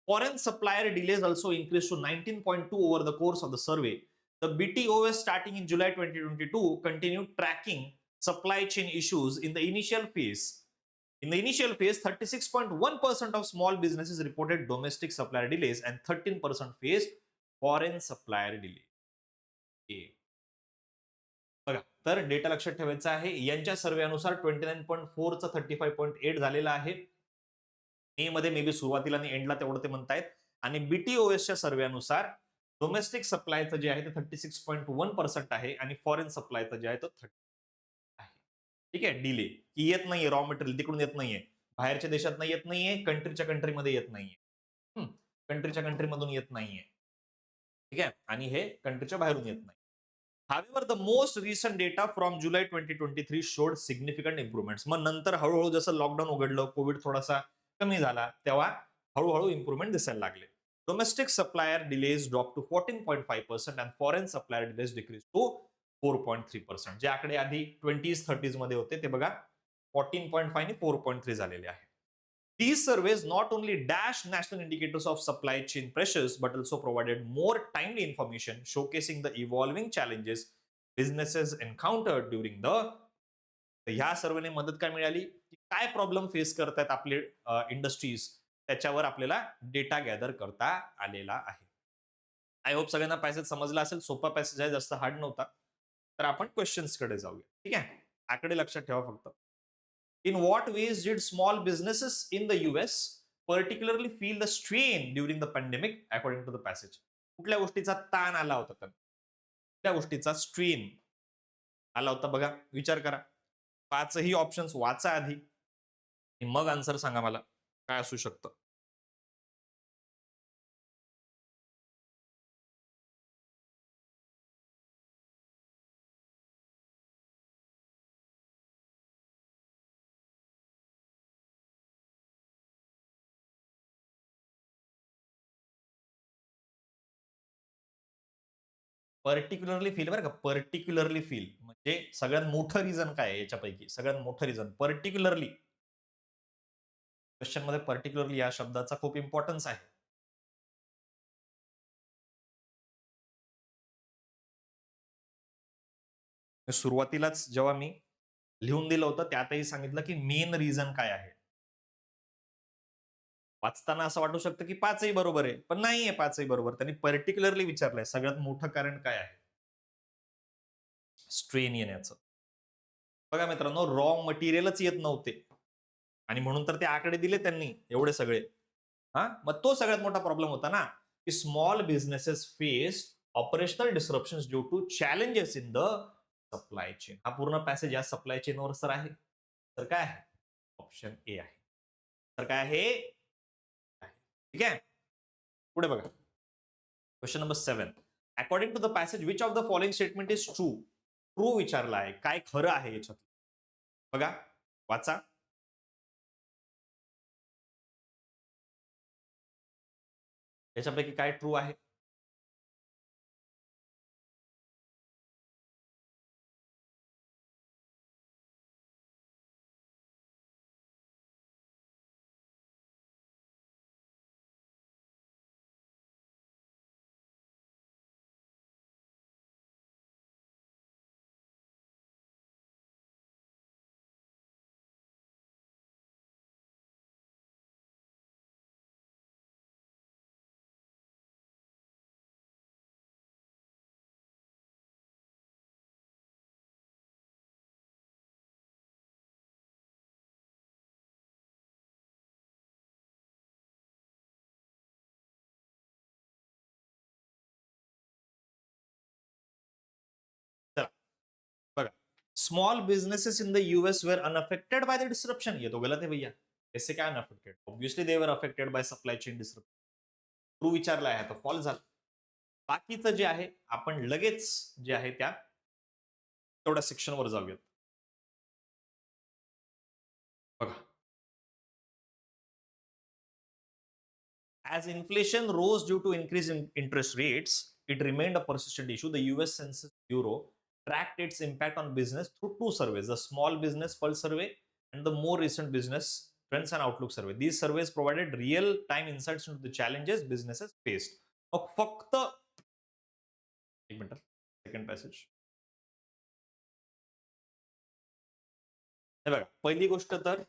Foreign supplier delays also increased to 19.2 over the course of the survey. The BTOS starting in July 2022 continued tracking supply chain issues in the initial phase. In the initial phase, 36.1% of small businesses reported domestic supplier delays and 13% faced foreign supplier delay. बघा, तर डेटा लक्षात ठेवायचा आहे. यांच्या सर्वेनुसार 29.4 चा 35.8 झालेला आहे. मे मध्ये मे बी सुरुवातीला आणि एंडला तेवढं ते म्हणतायत. आणि बीटीओएसच्या सर्वेनुसार डोमेस्टिक सप्लायचं जे आहे ते 36.1% आहे आणि फॉरेन सप्लायचं जे आहे तो 30 आहे. ठीक आहे, डिले की येत नाहीये, रॉ मटेरियल तिकडून येत नाहीये, बाहेरच्या देशात येत नाहीये, कंट्रीच्या कंट्रीमध्ये येत नाहीये, कंट्रीच्या कंट्रीमधून येत नाहीये. ठीक आहे, आणि हे कंट्रीच्या बाहेरून येत नाही. However, the most recent data from July 2023 showed significant improvements. मग नंतर हळूहळू जसं लॉकडाऊन उघडलं, कोविड थोडासा कमी झाला, तेव्हा हळूहळू इम्प्रुव्हमेंट दिसायला लागले. Domestic supplier delays dropped to 14.5% and foreign supplier delays decreased to 4.3%. जे आकडे आधी 20s 30s मध्ये होते ते बघा 14.5 आणि 4.3 झालेले आहे. These surveys not only dashed national indicators of supply chain pressures but also provided more timely information showcasing the evolving challenges businesses encountered during the. ह्या सर्वेने मदत काय मिळाली की काय प्रॉब्लेम फेस करतात आपले इंडस्ट्रीज त्याच्यावर आपल्याला डेटा गॅदर करता आलेला आहे. आय होप सगळ्यांना पॅसेज समजला असेल. सोपा पॅसेज आहे, जास्त हार्ड नव्हता. तर आपण क्वेश्चन्स कडे जाऊया. ठीक आहे, आकडे लक्षात ठेवा फक्त. In what ways did small businesses in the US particularly feel the strain during the pandemic according to the passage? कुठल्या गोष्टीचा ताण आला होता त्यांना? कुठल्या गोष्टीचा स्ट्रेन आला होता बघा, विचार करा. पाचही ऑप्शन्स वाचा आधी मग आन्सर सांगा मला काय असू शकतं. पर्टिक्युलरली फील बरं का, पर्टिक्युलरली फील म्हणजे सगळ्यात मोठं रिझन काय आहे याच्यापैकी? सगळ्यात मोठं रिझन पर्टिक्युलरली. क्वेश्चन मध्ये पर्टिक्युलरली या शब्दाचा खूप इम्पॉर्टन्स आहे. सुरुवातीलाच जेव्हा मी लिहून दिलं होतं त्यातही सांगितलं की मेन रिझन काय आहे. वाचताना असं वाटू शकतं की पाचही बरोबर आहे, पण नाहीये पाचही बरोबर. त्यांनी पर्टिक्युलरली विचारलंय सगळ्यात मोठं कारण काय आहे स्ट्रेन येण्याचं. बघा मित्रांनो, रॉ मटेरियलच येत नव्हते आणि म्हणून तर ते आकडे दिले त्यांनी एवढे सगळे. मग तो सगळ्यात मोठा प्रॉब्लेम होता ना की small businesses face operational disruption due to challenges in the supply chain. हा पूर्ण पॅसेज या सप्लाय चेनवर सर आहे. तर काय आहे? ऑप्शन ए आहे. तर काय आहे? ठीक आहे, पुढे बघा. Question number 7. According to the passage which of the following statement is true? True विचारला आहे, काय खरं आहे याच्यात? बघा, वाचा. याच्यापैकी काय ट्रू आहे? Small businesses in the US were unaffected by the disruption. ये तो गलत है भैया. ऐसे काय अनअफेक्टेड? ऑब्वियसली दे वर affected by supply chain disruption. True विचारला आहे तर फॉल्स झालं. बाकीचं जे आहे आपण लगेच जे आहे त्या तेवढ्या सेक्शनवर जाऊयात. बघा. As inflation rose due to increase in interest rates, it remained a persistent issue. The US Census Bureau tracked its impact on business through two surveys, the Small Business Pulse Survey and the more recent Business Trends and Outlook Survey. These surveys provided real-time insights into the challenges businesses faced. मग फक्त एक मिनिट, सेकंड पॅसेज. हे बघा, पहिली गोष्ट तर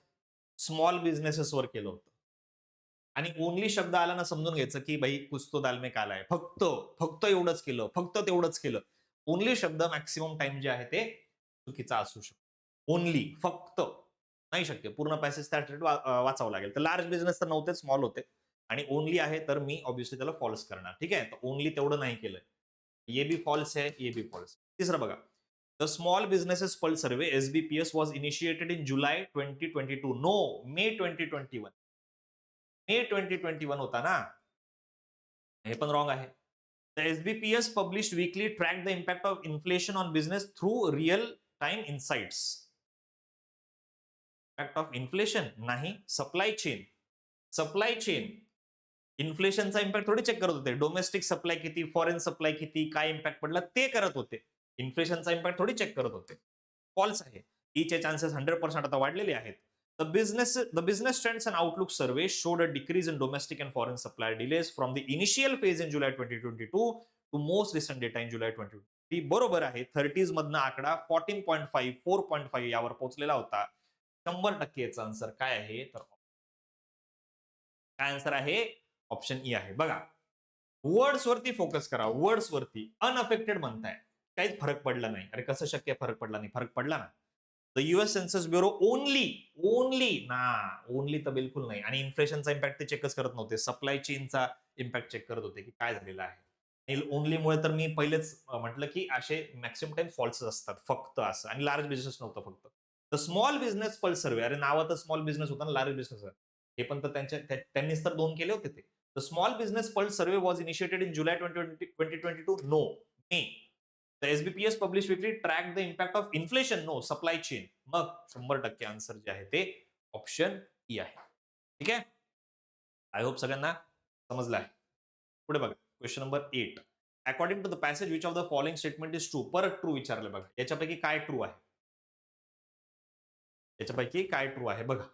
स्मॉल बिझनेसेसवर केलं होतं. आणि ओनली शब्द आला ना समजून घ्यायचं की भाई कुछ तो दाल में काला आहे. फक्त फक्त एवढंच केलं, फक्त तेवढंच केलं. ओनली शब्द मॅक्सिमम टाइम जे आहे ते चुकीचा असू शकतो. ओनली, फक्त नाही शक्य. पूर्ण पॅसेज त्यासाठी वाचावं लागेल. तर लार्ज बिझनेस तर नव्हते, स्मॉल होते. आणि ओनली आहे तर मी ऑब्व्हियसली त्याला फॉल्स करणार. ठीक आहे. तर ओनली तेवढं नाही केलंय. ये भी फॉल्स है, ये भी फॉल्स. तिसरं बघा. The small businesses pulse survey SBPS was initiated in July 2022. No, May 2021. May 2021 होता ना. हे पण रॉंग आहे. The SBPS published weekly tracked the impact of inflation on business through real time insights. Impact of inflation नाही, सप्लाय चेन. सप्लाय चेन इन्फ्लेशनचा इम्पॅक्ट थोडी चेक करत होते. डोमेस्टिक सप्लाय किती, फॉरेन सप्लाय किती, काय इम्पॅक्ट पडला ते करत होते. इन्फ्लेशनचा इम्पॅक्ट थोडी चेक करत होते. फॉल्स आहे. ईचे चान्सेस 100% आता वाढलेले आहेत. The business trends and outlook survey showed a decrease in domestic and foreign supply delays from the initial phase in July 2022 to most recent data in July 2023. बरोबर आहे. 30s मधनं आकडा 14.5, 4.5 यावर पोहोचलेला होता. 100% याचा आन्सर काय आहे? तर काय आन्सर आहे? ऑप्शन ई आहे. बघा, वर्ड्स वरती फोकस करा. वर्ड्स वरती अनअफेक्टेड म्हणताय, काहीच फरक पडला नाही. अरे कसं शक्य फरक पडला नाही? फरक पडला ना. The US census bureau only only ना ओनली तर बिलकुल नाही. आणि इन्फ्लेशनचा इम्पॅक्ट ते चेकच करत नव्हते. सप्लाय चेनचा इम्पॅक्ट चेक करत होते की काय झालेलं आहे. ओनलीमुळे तर मी पहिलेच म्हटलं की असे मॅक्सिमम टाइम फॉल्स असतात, फक्त असं. आणि लार्ज बिझनेस नव्हतं फक्त. द स्मॉल बिझनेस पल्स सर्वे, अरे नावात स्मॉल बिझनेस होता ना, लार्ज बिझनेस. हे पण तर त्यांनीच तर 2 केले होते ते. The small business pulse survey was initiated in July 2022. No, May. The SBPS publish weekly track the impact of inflation. No, supply chain. मग 100% आन्सर जे आहे ते ऑप्शन ई आहे. ठीक आहे. आय होप सगळ्यांना समजलं आहे. पुढे बघा, question number 8. According to the passage which of the following statement is true. परत ट्रू विचारलं बघा. याच्यापैकी काय ट्रू आहे? याच्यापैकी काय ट्रू आहे बघा.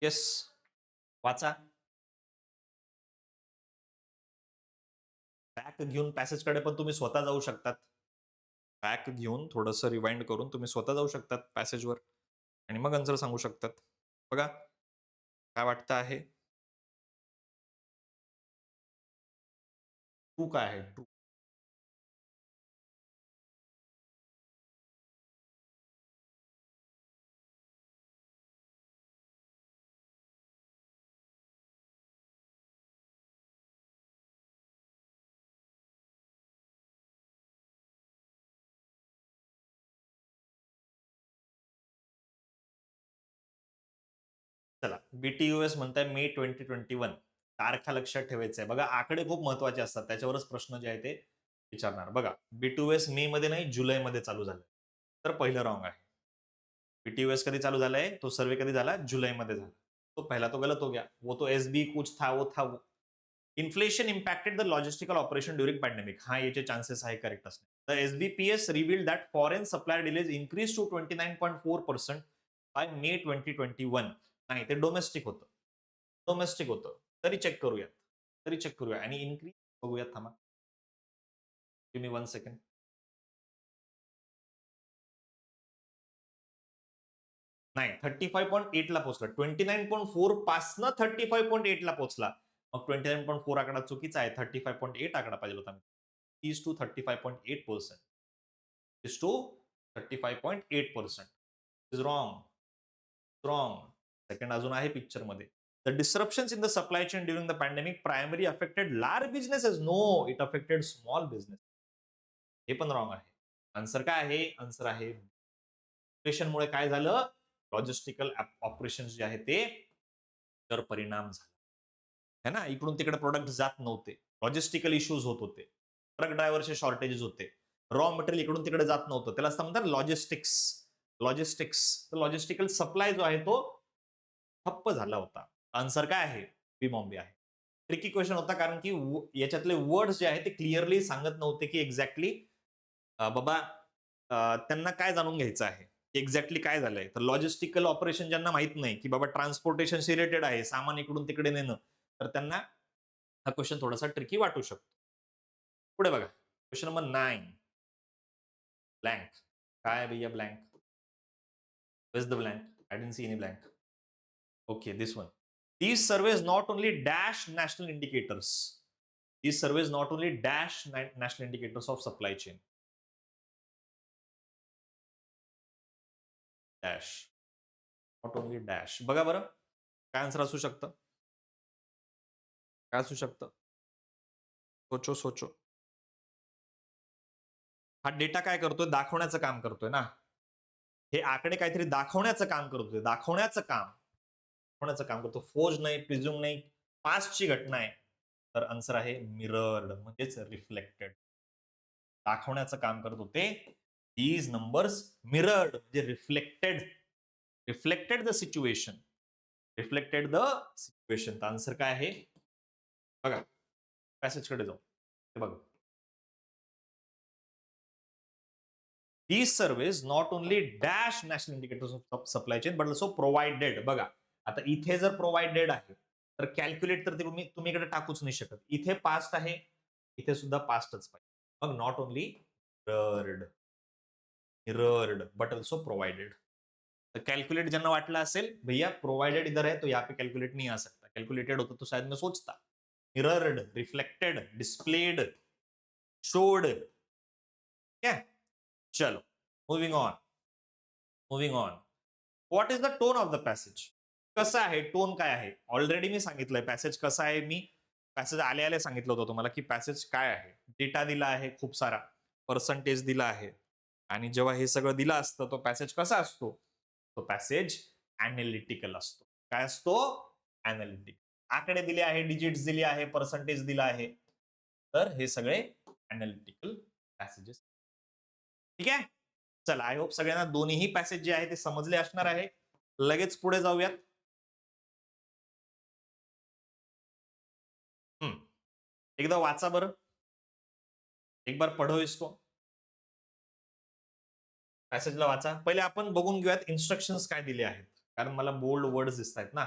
येस, वाचा. बॅक घेऊन पॅसेजकडे पण तुम्ही स्वतः जाऊ शकतात. बॅक घेऊन थोडंसं रिवाइंड करून तुम्ही स्वतः जाऊ शकतात पॅसेजवर आणि मग आन्सर सांगू शकतात. बघा, काय वाटतं आहे? ट्रू काय आहे? ट्रू. चला, बीटीयूएस म्हणताय मे 2021. तारखा लक्षात ठेवायचं आहे. बघा, आकडे खूप महत्वाचे असतात. त्याच्यावरच प्रश्न जे आहे ते विचारणार. बघा, बीटीयूएस मे मध्ये नाही, जुलैमध्ये चालू झालं. तर पहिलं रॉंग आहे. बीटीयूएस कधी चालू झालाय? तो सर्वे कधी झाला? जुलैमध्ये झाला. तो पहिला तो गलत हो गया. वो तो एसबी कुछ था, वो था वो. Inflation impacted the logistical operation during pandemic. हा याचे चान्सेस आहे करेक्ट असणे. The SBPS revealed that foreign supply delays increase to 29.4% by May 2021. नाही, ते डोमेस्टिक होतं. डोमेस्टिक होतं. तरी चेक करूया. तरी चेक करूया. आणि इन्क्रीज बघूयात, थांबा. Give me 1 second. नाही, 35.8 ला पोहोचला. 29.4 पासनं 35.8 ला पोहोचला. मग 29.4 आकडा चुकीचा आहे. 35.8 आकडा पाहिजे होता. 30 to 35.8% is to 35.8%. Is wrong. Second अजून आहे पिक्चर मध्ये. The disruptions in the supply chain during the pandemic primarily affected large businesses. No, it affected small business. हे पण रॉंग आहे. आन्सर काय आहे? आन्सर आहे मुळे काय झालं? लॉजिस्टिकल ऑपरेशन जे आहे ते तर परिणाम झाला. है ना, इकडून तिकडे प्रोडक्ट जात नव्हते. लॉजिस्टिकल इश्यूज होत होते. ट्रक ड्रायव्हरचे शॉर्टेजेस होते. रॉ मटेरियल इकडून तिकडे जात नव्हतं. त्याला असं म्हणतात लॉजिस्टिकल सप्लाय जो आहे तो ठप्प झाला होता. आन्सर काय आहे? बी बॉम्बे आहे. ट्रिकी क्वेश्चन होता कारण की याच्यातले वर्ड्स जे आहेत ते क्लिअरली सांगत नव्हते की एक्झॅक्टली बाबा त्यांना काय जाणून घ्यायचं आहे. एक्झॅक्टली काय झालंय. तर लॉजिस्टिकल ऑपरेशन ज्यांना माहित नाही की बाबा ट्रान्सपोर्टेशन रिलेटेड आहे, सामान इकडून तिकडे नेणं, तर त्यांना हा क्वेश्चन थोडासा ट्रिकी वाटू शकतो. पुढे बघा क्वेश्चन नंबर 9. ब्लँक. काय भैया blank? Where's the blank? I didn't see any blank. Okay, this one. These surveys not only dash national indicators. These surveys not only dash national indicators of supply chain. Dash. Not only dash. बघा बरं काय आन्सर असू शकतं? काय असू शकतं? सोचो. हा डेटा काय करतोय? दाखवण्याचं काम करतोय ना. हे आकडे काहीतरी दाखवण्याचं काम करतोय. दाखवण्याचं काम करतो. फोर्ज नाही, प्रिझ्युम नाही, पास्टची घटना आहे. तर आन्सर आहे मिरर्ड म्हणजेच रिफ्लेक्टेड. दाखवण्याचं काम करत होते. दीज नंबर्स मिरर्ड म्हणजे रिफ्लेक्टेड द सिच्युएशन. तर आन्सर काय आहे? बघा पॅसेजकडे जाऊ. हे बघा. These surveys not only dash national indicators of supply chain but also provided. बघा आता इथे जर प्रोव्हाइडेड आहे तर कॅल्क्युलेट तर तुम्ही इकडे टाकूच नाही शकत. इथे पास्ट आहे, इथे सुद्धा पास्टच पाहिजे. मग not only mirrored but also provided. तर कैलकुलेट ज्यांना वाटलं असेल भैया प्रोवाइडेड इधर है तो यहाँ पे कैलकुलेट नहीं आ सकता. कैलकुलेटेड होता तो शायद मैं सोचता. Mirrored, reflected, displayed, showed. क्या? चलो moving on. What is the tone of the passage? कसं आहे? टोन काय आहे? ऑलरेडी मी सांगितलंय पॅसेज कसं आहे. मी पॅसेज आले सांगितलं होतं तुम्हाला की पॅसेज काय आहे. डेटा दिला आहे खूप सारा, पर्सेंटेज दिला आहे आणि जेव्हा हे सगळं दिलं असतं तो पॅसेज कसा असतो? तो पॅसेज अॅनालिटिकल असतो. काय असतो? अॅनालिटिकल. आकडे दिले आहे, डिजिट्स दिले आहे, पर्सेंटेज दिला आहे. तर हे सगळे अॅनालिटिकल पॅसेजेस. ठीक आहे. चला आय होप सगळ्यांना दोन्ही पॅसेज जे आहे ते समजले असणार आहे. लगेच पुढे जाऊयात. एकदा वाचा बरं. एक बार पढो इसको. पॅसेजला वाचा. पहिले आपण बघून घेऊयात इन्स्ट्रक्शन्स काय दिले आहेत. कारण मला बोल्ड वर्ड्स दिसत आहेत ना.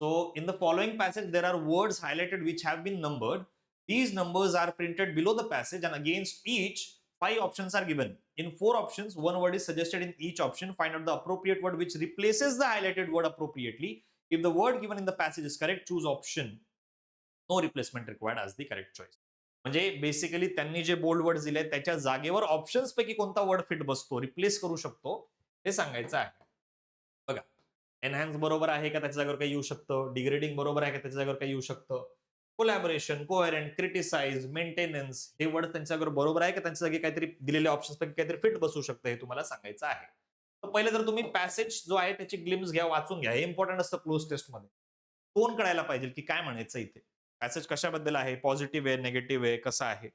So in the following passage there are words highlighted which have been numbered. These numbers are printed below the passage and against each 5 options are given. In 4 options, one word is suggested in each option. Find out the appropriate word which replaces the highlighted word appropriately. If the word given in the passage is correct, choose option. No replacement required as the correct choice. म्हणजे बेसिकली त्यांनी जे बोल्ड वर्ड दिले त्याच्या जागेवर ऑप्शन्स पैकी कोणता वर्ड फिट बसतो, रिप्लेस करू शकतो हे सांगायचं आहे. बघा एनहॅन्स बरोबर आहे का त्याच्या जागेवर काही येऊ शकतं. डिग्रेडिंग बरोबर आहे का त्याच्या जागेवर काही येऊ शकतं. कोलॅबोरेशन, कोहेरंट, क्रिटिसाइज, मेंटेनन्स हे वर्ड त्यांच्या जागेवर बरोबर आहे का त्यांच्या जागी काहीतरी दिलेल्या ऑप्शन्स पैकी काहीतरी फिट बसू शकतं हे तुम्हाला सांगायचं आहे. तर पहिले तर तुम्ही पॅसेज जो आहे त्याची ग्लिम्स घ्या, वाचून घ्या. हे इम्पॉर्टंट असतं क्लोज टेस्ट मध्ये. टोन कळायला पाहिजे की काय म्हणायचं इथे. पॅसेज कशाबद्दल आहे, पॉझिटिव्ह आहे, निगेटिव्ह आहे, कसं आहे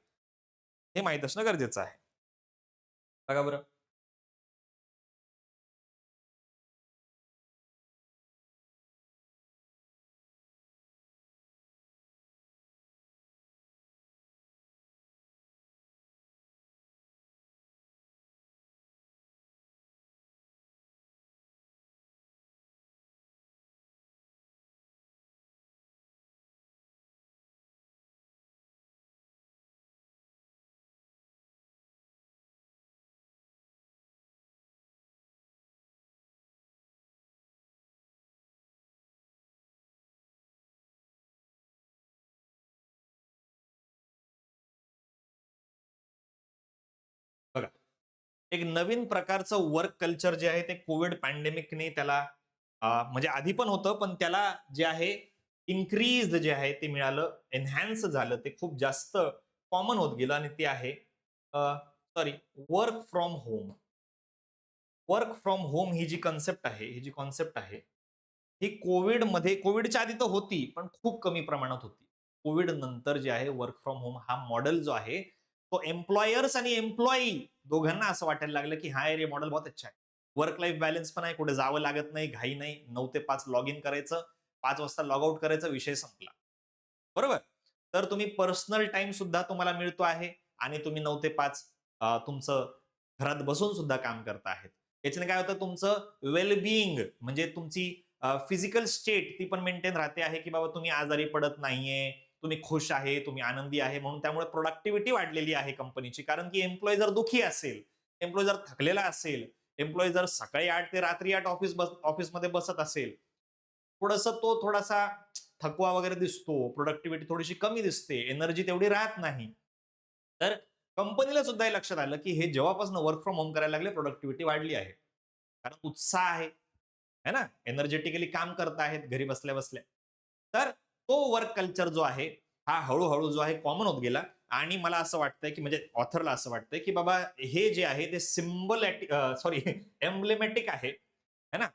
हे माहित असणं गरजेचं आहे. बघा बरं. एक नवीन प्रकारचं वर्क कल्चर जे आहे ते कोविड पॅन्डेमिकने त्याला म्हणजे आधी पण होतं, पण त्याला जे आहे इन्क्रीज जे आहे ते मिळालं, एन्हान्स झालं, ते खूप जास्त कॉमन होत गेलं आणि ते आहे sorry work from home. Work from home ही जी कन्सेप्ट आहे, ही जी कॉन्सेप्ट आहे, ही कोविडमध्ये कोविडच्या आधी तर होती, पण खूप कमी प्रमाणात होती. कोविड नंतर जे आहे वर्क फ्रॉम होम हा मॉडेल जो आहे, तो एम्प्लॉयर्स आणि एम्प्लॉयी दोघांना असं वाटायला लागलं, की "हां, यार ये मॉडेल बहुत अच्छा है." वर्क लाईफ बॅलन्स पण आहे, कुठे जावं लागत नाही, घाई नाही. 9 ते 5 लॉग इन करायचं, 5 वाजता लॉग आउट करायचा, विषय संपला. बरोबर? तर तुम्ही पर्सनल टाईम सुद्धा तुम्हाला मिळतो आहे आणि तुम्ही 9 ते 5 तुमचं घरात बसून सुद्धा काम करत आहेत. याच्याने काय होतं तुमचं वेल बिईंग म्हणजे तुमची फिजिकल स्टेट ती पण मेंटेन राहते आहे, की बाबा तुम्ही आजारी पडत नाहीये, तुम्ही खुश आहे, तुम्ही आनंदी आहे म्हणून त्यामुळे प्रोडक्टिव्हिटी वाढलेली आहे कंपनीची. कारण की एम्प्लॉयी जर दुःखी असेल, एम्प्लॉयी जर थकलेला असेल, एम्प्लॉयी जर सकाळी 8 ते रात्री 8 ऑफिसमध्ये बसत असेल, थोडंसं तो थोडासा थकवा वगैरे दिसतो, प्रोडक्टिव्हिटी थोडीशी कमी दिसते, एनर्जी तेवढी राहत नाही. तर कंपनीला सुद्धा हे लक्षात आलं, की हे जेव्हापासून वर्क फ्रॉम होम करायला लागले, प्रोडक्टिव्हिटी वाढली आहे. कारण उत्साह आहे, है ना? एनर्जेटिकली काम करत आहेत घरी बसल्या-बसल्या. तर तो वर्क कल्चर जो आहे, हा हळू जो आहे कॉमन होत गेला आणि मला असं वाटतंय, की म्हणजे ऑथरला असं वाटतंय, की बाबा हे जे आहे ते सॉरी एम्ब्लेमॅटिक आहे, है ना?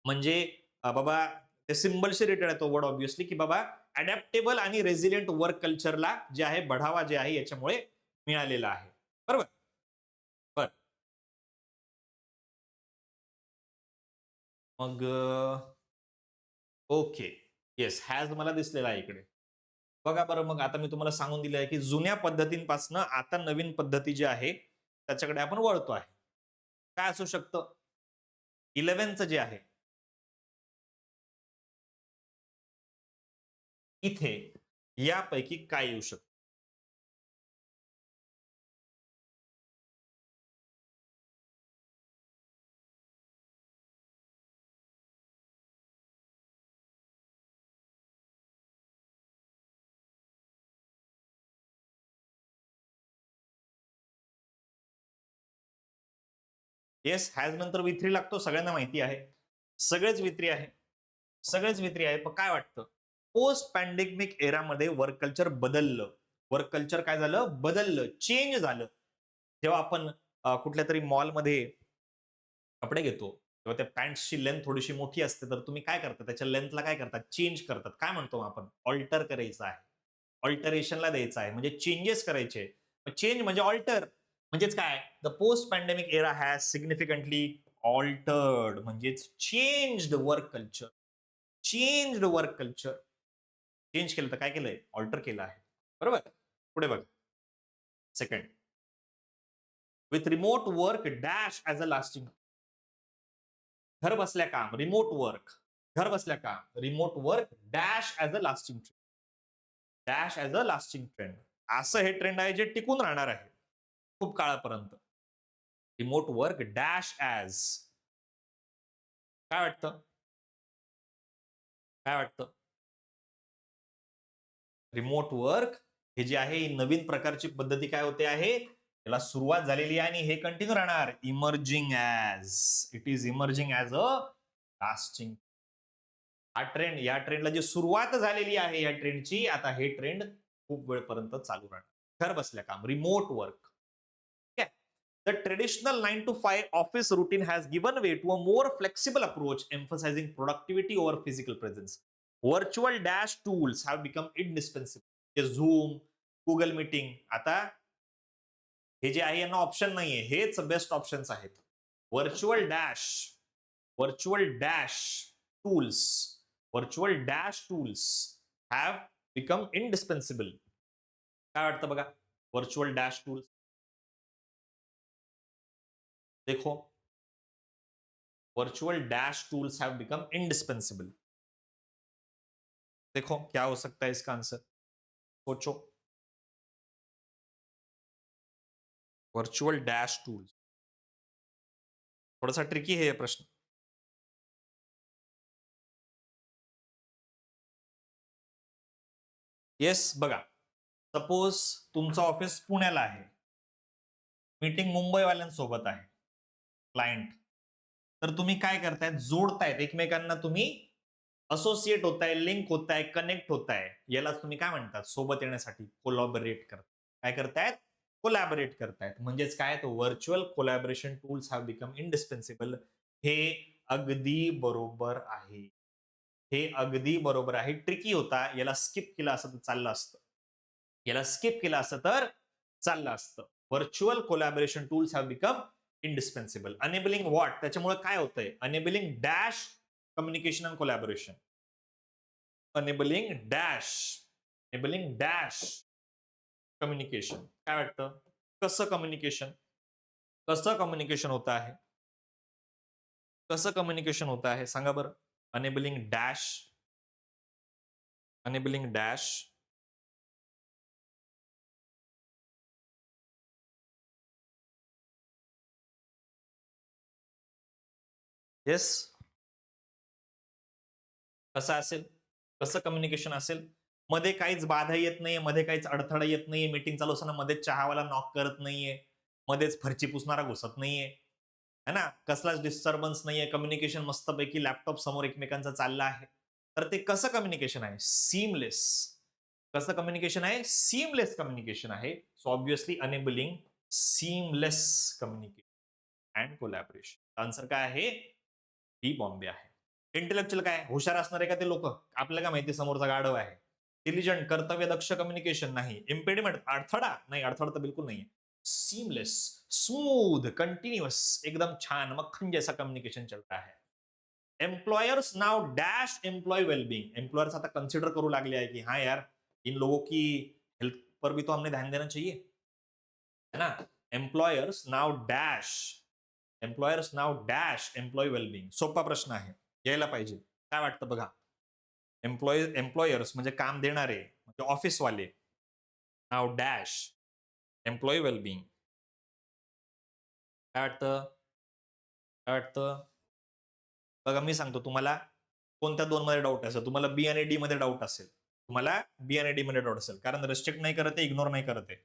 म्हणजे बाबा ते सिम्बलशी रिलेटेड आहे तो वर्ड ऑब्व्हियसली, की बाबा अडॅप्टेबल आणि रेझिलियंट वर्क कल्चरला जे आहे बढावा जे आहे याच्यामुळे मिळालेला आहे. बरोबर? बरं. मग ओके. येस, हॅज मला दिसलेला आहे इकडे. बघा बरं मग आता मी तुम्हाला सांगून दिलं आहे, की जुन्या पद्धतींपासनं आता नवीन पद्धती जी आहे, त्याच्याकडे आपण वळतो आहे. काय असू शकतं? 11th जे आहे, इथे यापैकी काय येऊ शकतं? येस, हॅज नंतर V3 लागतो सगळ्यांना माहिती आहे. सगळेच V3 आहे. सगळेच V3 आहे. पण काय वाटतं? पोस्ट पॅन्डेमिक एरामध्ये वर्क कल्चर बदललं. वर्क कल्चर काय झालं? बदललं, चेंज झालं. जेव्हा आपण कुठल्यातरी मॉलमध्ये कपडे घेतो, तेव्हा त्या पॅन्ट्सची लेंथ थोडीशी मोठी असते, तर तुम्ही काय करता? त्याच्या लेंथला काय करतात? चेंज करतात. काय म्हणतो मग आपण? अल्टर करायचं आहे. अल्टरेशनला द्यायचं आहे. म्हणजे चेंजेस करायचे. चेंज म्हणजे अल्टर. म्हणजेच काय? The post pandemic era has significantly altered म्हणजेच changed work culture. Changed work culture. Change केलं तर काय केलंय? अल्टर केलं आहे. बरोबर? पुढे बघा. Second. With remote work dash as a lasting घर बसल्या काम, रिमोट वर्क, घर बसल्या काम, remote work dash as a lasting trend. Dash as a lasting trend. असं हे ट्रेंड आहे जे टिकून राहणार आहे. खूप काळापर्यंत. Remote work dash as. काय वाटतं? काय वाटतं? रिमोट वर्क हे जे आहे ही नवीन प्रकारची पद्धती काय होते आहे? त्याला सुरुवात झालेली आहे आणि हे कंटिन्यू राहणार. Emerging as. It is emerging as a lasting. हा ट्रेंड या ट्रेंडला जी सुरुवात झालेली आहे या ट्रेंडची, आता हे ट्रेंड खूप वेळपर्यंत चालू राहणार. घर बसल्या काम, रिमोट वर्क. ठीक आहे. The traditional 9 to 5 office routine has given way to a more flexible approach emphasizing productivity over physical presence. Virtual dash tools have become indispensable. हे Zoom, Google Meeting आता हे जे आहे यांना ऑप्शन नाहीये. हेच बेस्ट ऑप्शन्स आहेत. Virtual dash, virtual dash tools, virtual dash tools have become indispensable. काय वाटतं बघा? Virtual dash tools. देखो, virtual dash tools have become indispensable. देखो क्या हो सकता है इसका आंसर? सोचो. Virtual dash tools. थोड़ा सा ट्रिकी है ये प्रश्न. येस बघा. सपोज तुमचं ऑफिस पुण्याला आहे. मीटिंग मुंबईवाल्यांसोबत आहे, क्लायंट. तर तुम्ही काय करताय, जोडतायत एकमेकांना, तुम्ही असोसिएट होताय, लिंक होताय, कनेक्ट होताय. यालाच तुम्ही काय म्हणतात, सोबत येण्यासाठी कोलॅबोरेट करताय. काय करतायत, कोलॅबोरेट करतायत. म्हणजेच काय, तो virtual collaboration tools have become indispensable. हे अगदी बरोबर आहे. हे अगदी बरोबर आहे. ट्रिकी होता, याला स्किप केलं असतं तर चाललं असतं. याला स्किप केलं असतं तर चाललं असतं. Virtual collaboration tools have become indispensable. Enabling what, त्याच्यामुळे काय होतंय, enabling dash communication and collaboration. Enabling dash, enabling dash communication. काय वाटतं, कसं कम्युनिकेशन, कसं कम्युनिकेशन होत आहे, कसं कम्युनिकेशन होत आहे सांगा बरं. Enabling dash, enabling dash. Yes, कसं असेल, कसं कम्युनिकेशन असेल. मध्ये काहीच बाधा येत नाहीये, मध्ये काहीच अडथळा येत नाहीये. मीटिंग चालू असताना मध्येच चहावाला नॉक करत नाहीये, मध्येच फरची पुसणारा घुसत नाहीये, है ना. कसलाच डिस्टर्बन्स नाहीये. कम्युनिकेशन मस्तपैकी लॅपटॉप समोर एकमेकांचं चाललं आहे. तर ते कसं कम्युनिकेशन आहे, सीमलेस. कसं कम्युनिकेशन आहे, सीमलेस कम्युनिकेशन आहे. So obviously enabling seamless communication and collaboration. Answer काय आहे, डी बॉम्बे आहे. इंटेलेक्च्युअल काय, हुशार असणारे का ते लोक, आपल्याला काय माहिती समोरचा गाढव आहे. इंटेलिजंट, कर्तव्य दक्ष कम्युनिकेशन नाही. इम्पेडिमेंट, अडथळा नाही, अडथळा तर बिलकुल नाही. सीमलेस, स्मूथ, कंटिन्युअस, एकदम छान मक्खन जैसा कम्युनिकेशन चलता है. Employers now dash employee wellbeing. Employers आता कंसिडर करू लागले आहे की हाँ यार, इन लोगों की हेल्थ पर भी तो हमने ध्यान देना चाहिए, है ना. Employers now dash, employers now dash employ wellbeing. सोपा प्रश्न आहे, यायला पाहिजे. काय वाटतं बघा, एम्प्लॉयर्स म्हणजे काम देणारे, म्हणजे ऑफिसवाले. Now dash employ wellbeing. काय वाटतं, काय वाटतं बघा, मी सांगतो तुम्हाला कोणत्या दोन मध्ये डाऊट असेल. तुम्हाला बी आणि डी मध्ये डाऊट असेल, तुम्हाला बी आणि डी मध्ये डाऊट असेल, कारण रिस्ट्रिक्ट नाही करत आहे, इग्नोर नाही करत आहे.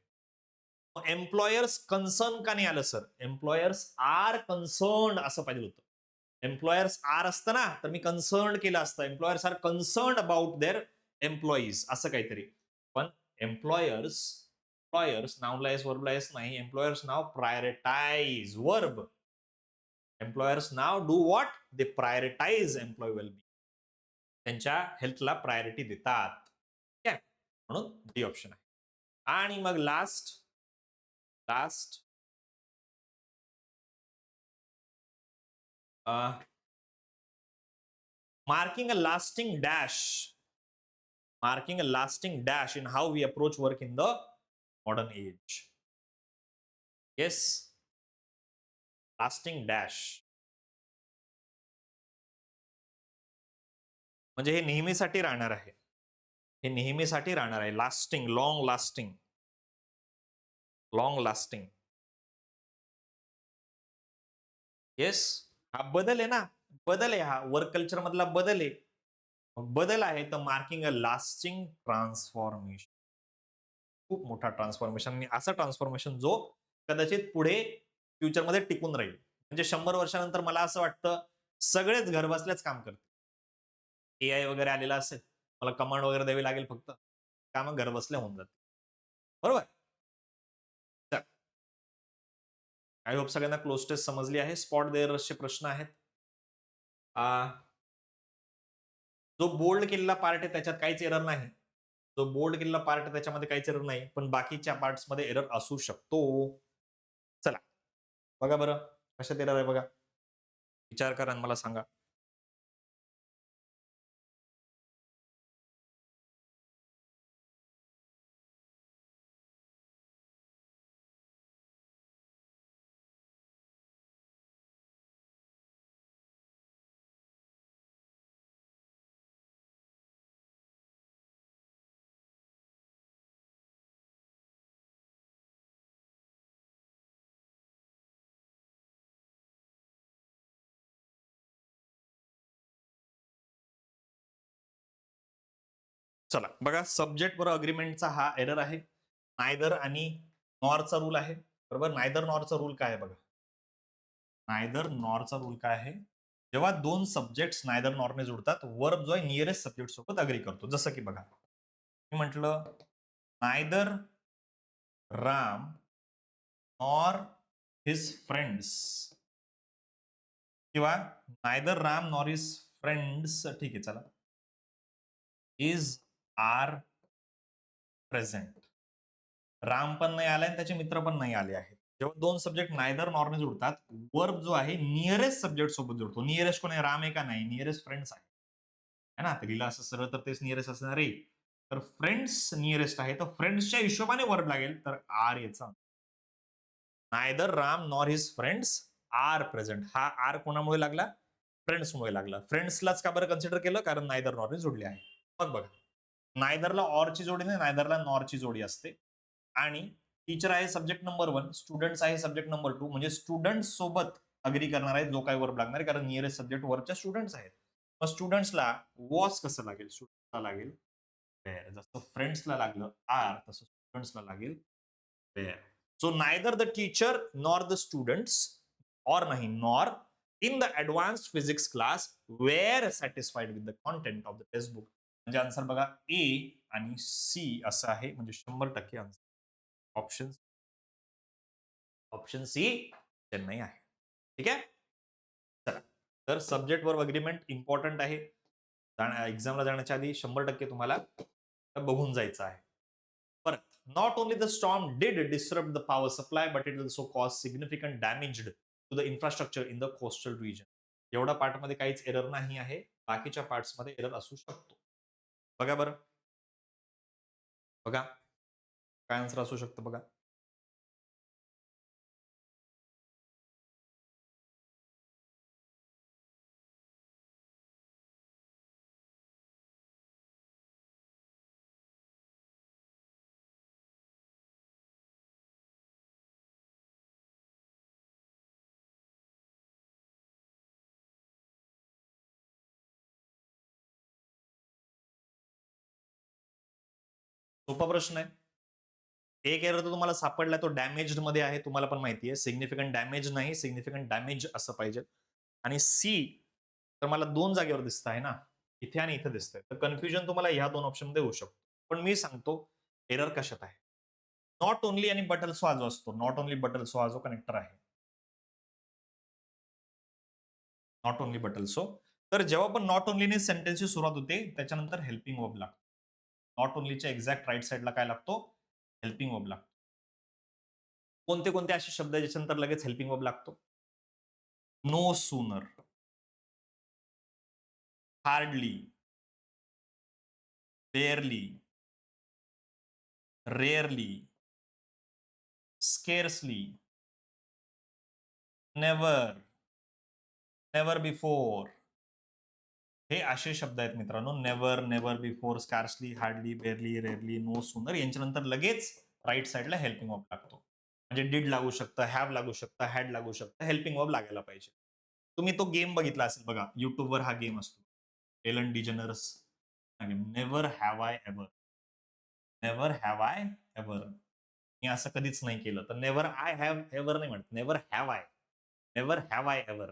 एम्प्लॉयर्स कन्सर्न का नाही आलं सर, एम्प्लॉयर्स आर कन्सर्न असं पाहिजे होतं. एम्प्लॉयर्स आर असतं ना, तर मी कन्सर्न केलं असतं. Employers are concern about their employees असं काहीतरी. पण एम्प्लॉयर्स, एम्प्लॉयर्स नाउनलाइज वर्बलाइज नाही. Employers now prioritise verb. Employers now do what, they prioritise employee wellbeing. त्यांच्या हेल्थला प्रायोरिटी देतात. ठीक आहे, म्हणून डी ऑप्शन आहे. आणि मग last, last marking a lasting dash, marking a lasting dash in how we approach work in the modern age. Yes, lasting dash म्हणजे हे नेहमीसाठी राहणार आहे, हे नेहमीसाठी राहणार आहे. Lasting, long lasting, long lasting. Yes, हा बदल आहे ना, बदल आहे, हा वर्क कल्चर मधला बदल आहे. बदल आहे तर मार्किंग अ लास्टिंग ट्रान्सफॉर्मेशन. खूप मोठा ट्रान्सफॉर्मेशन, असं ट्रान्सफॉर्मेशन जो कदाचित पुढे फ्युचरमध्ये टिकून राहील. म्हणजे 100 वर्षानंतर मला असं वाटतं सगळेच घर बसल्याच काम करतील. एआय वगैरे आलेला असेल, मला कमांड वगैरे द्यावी लागेल, फक्त काम घर बसल्या होऊन जातील. बरोबर. आय होप सगळ्यांना क्लोज टेस्ट समजली आहे. स्पॉट देअरचे प्रश्न आहेत. जो बोल्ड केलेला पार्ट आहे त्याच्यात काहीच एरर नाही. जो बोल्ड केलेला पार्ट आहे त्याच्यामध्ये काहीच एरर नाही, पण बाकीच्या पार्ट्स मध्ये एरर असू शकतो. चला बघा बरं, कशात एरर आहे बघा, विचार करा आणि मला सांगा. चला बघा, सब्जेक्ट वर अग्रीमेंटचा हा एरर आहे. नायदर आणि नॉरचा रूल आहे. बरोबर. नायदर नॉरचा रूल काय आहे बघा. नायदर नॉरचा रूल काय आहे? जेव्हा दोन सब्जेक्ट्स नायदर नॉरने जुळतात, वर्ब जो आहे नियरेस्ट सब्जेक्ट सोबत अग्री करतो. जसं की बघा, मी म्हटलं neither Ram nor his friends, किंवा neither Ram nor his friends, ठीक आहे चला, इज आर प्रेझेंट. राम पण नाही आलाय, त्याचे मित्र पण नाही आले आहेत. जेव्हा दोन सब्जेक्ट नायदर नॉरने जुळतात, वर्ब जो आहे नियरेस्ट सब्जेक्ट सोबत जुळतो. नियरेस्ट कोण आहे? राम आहे का? नाही. नियरेस्ट फ्रेंड्स आहे. है ना? लिहिलं असं सरळ तर तेच नियरेस्ट असणार आहे. तर फ्रेंड्स नियरेस्ट आहे, तर फ्रेंड्सच्या हिशोबाने वर्ब लागेल, तर आर याचा. Neither Ram nor his friends are present. हा आर कोणामुळे लागला? फ्रेंड्समुळे लागला. फ्रेंड्सलाच का बरं कन्सिडर केलं? कारण नायदर नॉरने जोडले आहे. मग बघा, नायदरला ऑरची जोडी नाही, नायदरला नॉरची जोडी असते. आणि टीचर आहे सब्जेक्ट नंबर 1, स्टुडंट्स आहे सब्जेक्ट नंबर 2, म्हणजे स्टुडंट्स सोबत अग्री करणार आहे जो काही वर्ब लागणार आहे, कारण नियरेस्ट सब्जेक्ट वर्बच्या स्टुडंट्स आहेत. मग स्टुडंट्सला वॉज कसं लागेल? स्टुडंट्सला लागेल वेअर. जसं फ्रेंड्सला लागलं आर, तसं स्टुडंट्सला लागेल were. So neither the teacher nor the students, और नाही nor, in the advanced physics class were satisfied with the content of the textbook. म्हणजे आन्सर बघा ए आणि सी असं आहे, म्हणजे 100% answer option option C Chennai आहे. ठीक आहे. चला, तर सब्जेक्ट वर अग्रीमेंट इम्पॉर्टंट आहे. एक्झामला जाण्याच्या आधी 100% तुम्हाला बघून जायचं आहे. परत, not only the storm did disturb the power supply, but it also cause significant damage to the infrastructure in the coastal region. एवढा पार्ट मध्ये काहीच एरर नाही आहे, बाकीच्या पार्ट्स मध्ये एरर असू शकतो. बघा बरं, बघा काय आन्सर असू शकतं बघा. सोपा प्रश्न आहे. एक एरर तर तुम्हाला सापडला, तो डॅमेज्ड मध्ये आहे, तुम्हाला पण माहिती आहे. सिग्निफिकंट डॅमेज नाही, सिग्निफिकंट डॅमेज असं पाहिजे. आणि सी तर मला 2 जागेवर दिसत आहे ना, इथे आणि इथे दिसतंय. तर कन्फ्युजन तुम्हाला ह्या 2 ऑप्शन मध्ये होऊ शकतो. पण मी सांगतो एरर कशात आहे. नॉट ओनली आणि बट अल्सो हा जो असतो, नॉट ओनली बट अल्सो हा जो कनेक्टर आहे, नॉट ओनली बट अल्सो, तर जेव्हा पण नॉट ओनलीने सेंटेन्सची सुरुवात होते, त्याच्यानंतर हेल्पिंग वर्ब लागतो. नॉट ओनलीच्या एक्झॅक्ट राईट साईडला काय लागतो? हेल्पिंग वर्ब लागतो. कोणते कोणते असे शब्द आहेत ज्याच्यानंतर लगेच हेल्पिंग वर्ब लागतो? No sooner, hardly, barely, rarely, scarcely, never, never before. हे असे शब्द आहेत मित्रांनो. Never, never before, scarcely, hardly, barely, rarely, no sooner. यांच्यानंतर लगेच राईट साईडला हेल्पिंग वर्ब लागतो. म्हणजे डिड लागू शकतं, हॅव लागू शकतं, हॅड लागू शकतं, हेल्पिंग वर्ब लागायला पाहिजे. तुम्ही तो गेम बघितला असेल बघा, युट्यूबवर हा गेम असतो, Ellen DeGeneres. Never have I ever, never have I ever. मी असं कधीच नाही केलं. तर नेव्हर आय हॅव एव्हर नाही म्हणत, never have I, never have I ever.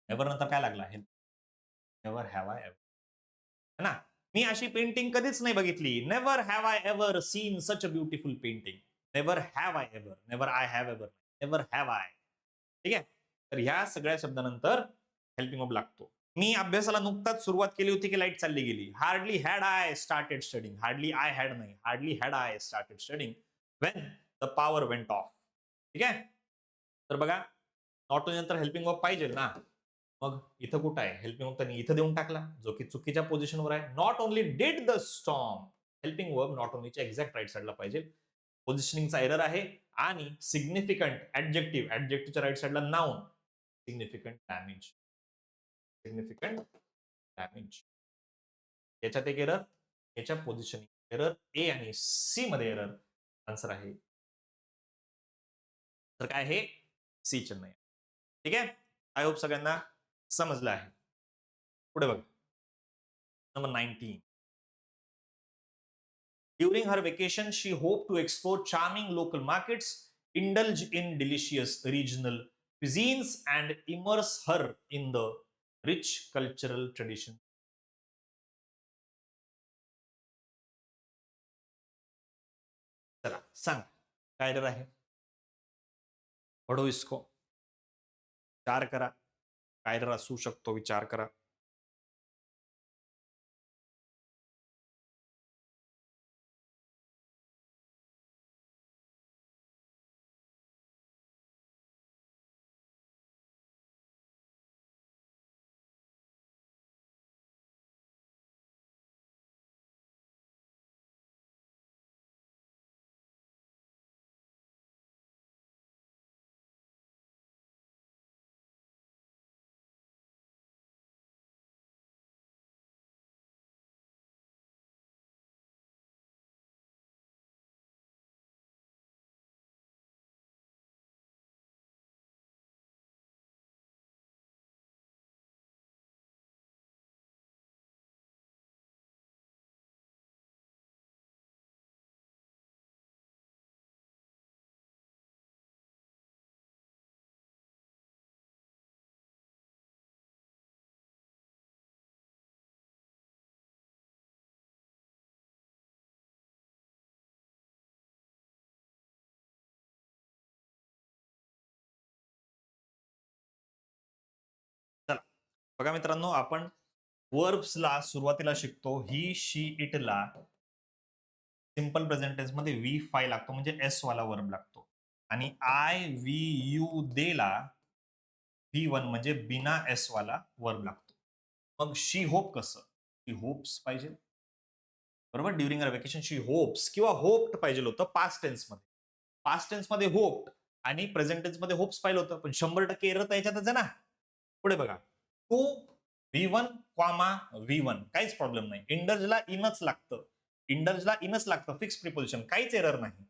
Ever नंतर काय लागला? Never have I ever. है ना? मी अशी पेंटिंग कधीच नाही बघितली. Never have I ever scene such a beautiful painting. Never have I ever, never I have ever, never have I. ठीक आहे. तर ह्या सगळ्या शब्दानंतर हेल्पिंग वर्ब लागतो. मी अभ्यासाला नुकताच सुरुवात केली होती की लाईट चालली गेली. Hardly had I started studying. Hardly I had नाही, hardly had I started studying when the power went off. ठीक आहे. तर बघा, नॉट नंतर हेल्पिंग वर्ब पाहिजे ना. मग इथं कुठं आहे हेल्पिंग वर्ब? त्यांनी इथं देऊन टाकला, जो की चुकीच्या पोझिशनवर आहे. Not only did the storm, helping verb not ओनलीच्या एक्झॅक्ट राईट साईडला पाहिजे. पोझिशनिंगचा एरर आहे. आणि सिग्निफिकंट ऍडजेक्टिव्ह, ऍडजेक्टिव्हच्या राईट साईडला noun, significant damage, significant damage. याच्यात एक एरर, याच्या पोझिशनिंग एरर, ए आणि सी मध्ये एरर. आन्सर आहे तर काय आहे? सी चेन्नई. ठीक आहे. आय होप सगळ्यांना समजलं आहे. पुढे बघा, number 19. During her vacation, she hoped to explore charming local markets indulge in delicious regional cuisines, and immerse her in the rich cultural tradition. चला सांग काय डर आहे. पढो इसको. विचार करा. काय डर असू शकतो विचार करा. चला बघा मित्रांनो, आपण वर्ब्सला सुरुवातीला शिकतो. ही, शी, इट ला सिंपल प्रेझेंट टेन्स मध्ये वी फाय लागतो, म्हणजे एस वाला वर्ब लागतो. आणि आय, वी, यू, दे ला व्ही वन म्हणजे बिना एस वाला वर्ब लागतो. मग शी होप कसं? शी होप्स पाहिजे, बरोबर. During a vacation she hopes किंवा होप्ड पाहिजे होतं पास्ट टेन्स मध्ये. पास्ट टेन्स मध्ये होप्ड आणि प्रेझेंट टेन्स मध्ये होप्स पाहिलं होतं, पण 100% एरर तर याच्यातच आहे ना. पुढे बघा, to V one comma V one काहीच प्रॉब्लेम नाही. इंडर्जला इनच लागतं. इंडर्जला इनच लागतं, फिक्स प्रिपोजिशन, काहीच एरर नाही.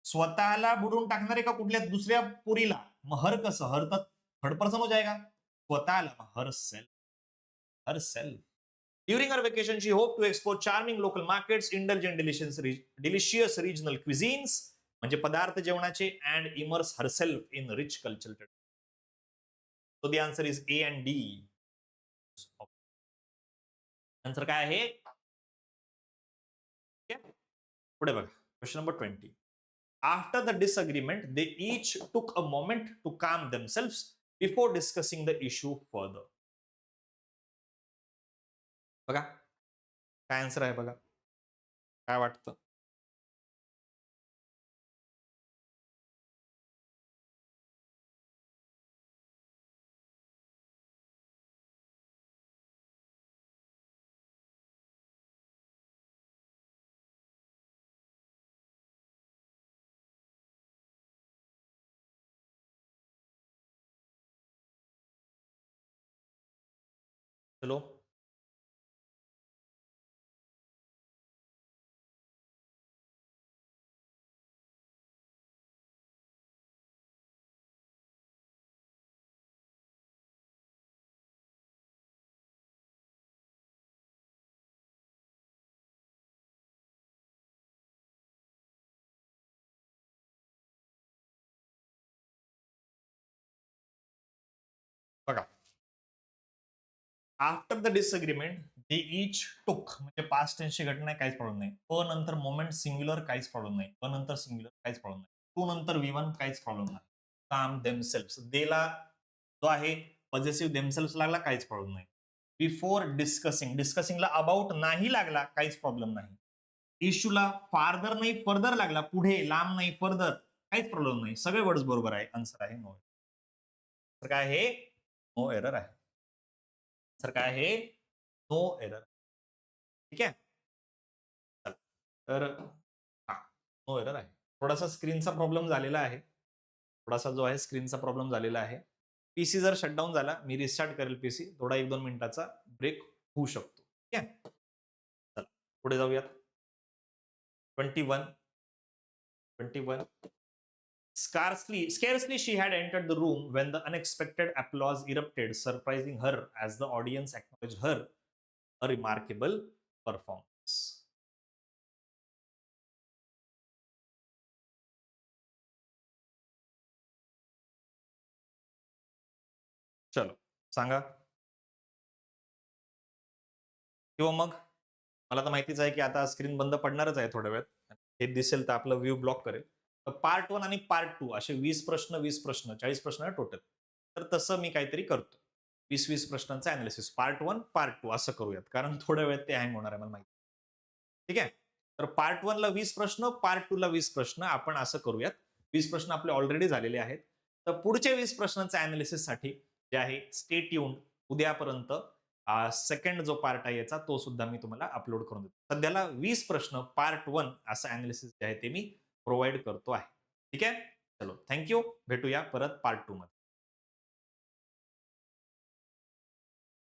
स्वतःला बुडून टाकणारे का कुठल्या दुसऱ्या पुरीला, मग हर कसं, हर तर थर्ड पर्सन हो जाएगा. स्वतःला her self, her self. During her vacation, she hoped to explore charming local markets, indulge in delicious regional cuisines, म्हणजे पदार्थ जेवणाचे, and immerse herself in rich cultural traditions. So the answer is A and D. Answer काय आहे? पुढे बघा, question number 20. After the disagreement, they each took a moment to calm themselves before discussing the issue further. बघा काय आन्सर आहे बघा, काय वाटतं? चलो बघा, आफ्टर द डिसअग्रीमेंट दे इच टुक म्हणजे पास्ट टेन्सची घटना आहे, काहीच प्रॉब्लेम नाही. अ नंतर मोमेंट सिंग्युलर काहीच प्रॉब्लेम नाही. अ नंतर सिंग्युलर काहीच प्रॉब्लेम नाही. टू नंतर वी वन काहीच प्रॉब्लेम नाही. काम देमसेल्फ देला जो आहे पॉझिटिव्ह देमसेल्फ लागला, काहीच प्रॉब्लेम नाही. बिफोर डिस्कसिंग, डिस्कसिंगला अबाउट नाही लागला, काहीच प्रॉब्लेम नाही. इश्यूला फार्दर नाही फर्दर लागला, पुढे लांब नाही फर्दर, काहीच प्रॉब्लेम नाही. सगळे वर्ड्स बरोबर आहे. आन्सर आहे नो. तर काय आहे? नो एरर आहे. तर काय आहे? No error. ठीक आहे. तर हा नो एरर आहे. थोडासा स्क्रीनचा प्रॉब्लेम झालेला आहे. थोडासा जो आहे स्क्रीनचा प्रॉब्लेम झालेला आहे. पीसी जर शटडाऊन झाला, मी रिस्टार्ट करेल पीसी. थोडा 1-2 मिनिटाचा ब्रेक होऊ शकतो. ठीक आहे. चला पुढे जाऊयात. 21. 21. Scarcely she had entered the room when the unexpected applause erupted, surprising her as the audience acknowledged her a remarkable performance. चलो सांगा. किंवा मग मला तर माहितीच आहे की आता स्क्रीन बंद पडणारच आहे थोड्या वेळात. हे दिसेल तर आपलं व्ह्यू ब्लॉक करेल. तर पार्ट 1 आणि पार्ट 2 असे 20 प्रश्न, 20 प्रश्न, 40 प्रश्न आहे टोटल. तर तसं मी काहीतरी करतो. 20-20 प्रश्नांचं अॅनालिसिस पार्ट 1, पार्ट 2 असं करूयात. कारण थोड्या वेळात ते हँग होणार आहे मला माहिती. ठीक आहे? तर पार्ट 1 ला 20 प्रश्न, पार्ट 2 ला 20 प्रश्न आपण असं करूयात. 20 प्रश्न आपले ऑलरेडी झालेले आहेत. तर पुढच्या 20 प्रश्नांच्या अॅनालिसिससाठी जे आहे स्टे ट्यून्ड उद्यापर्यंत सेकंड जो पार्ट आहे याचा तो सुद्धा मी तुम्हाला अपलोड करून देतो. सध्याला 20 प्रश्न पार्ट 1 असं अॅनालिसिस जे आहे ते मी प्रोव्हाईड करतो आहे. ठीक आहे? चलो थँक भेटूया परत पार्ट 2 मध्ये.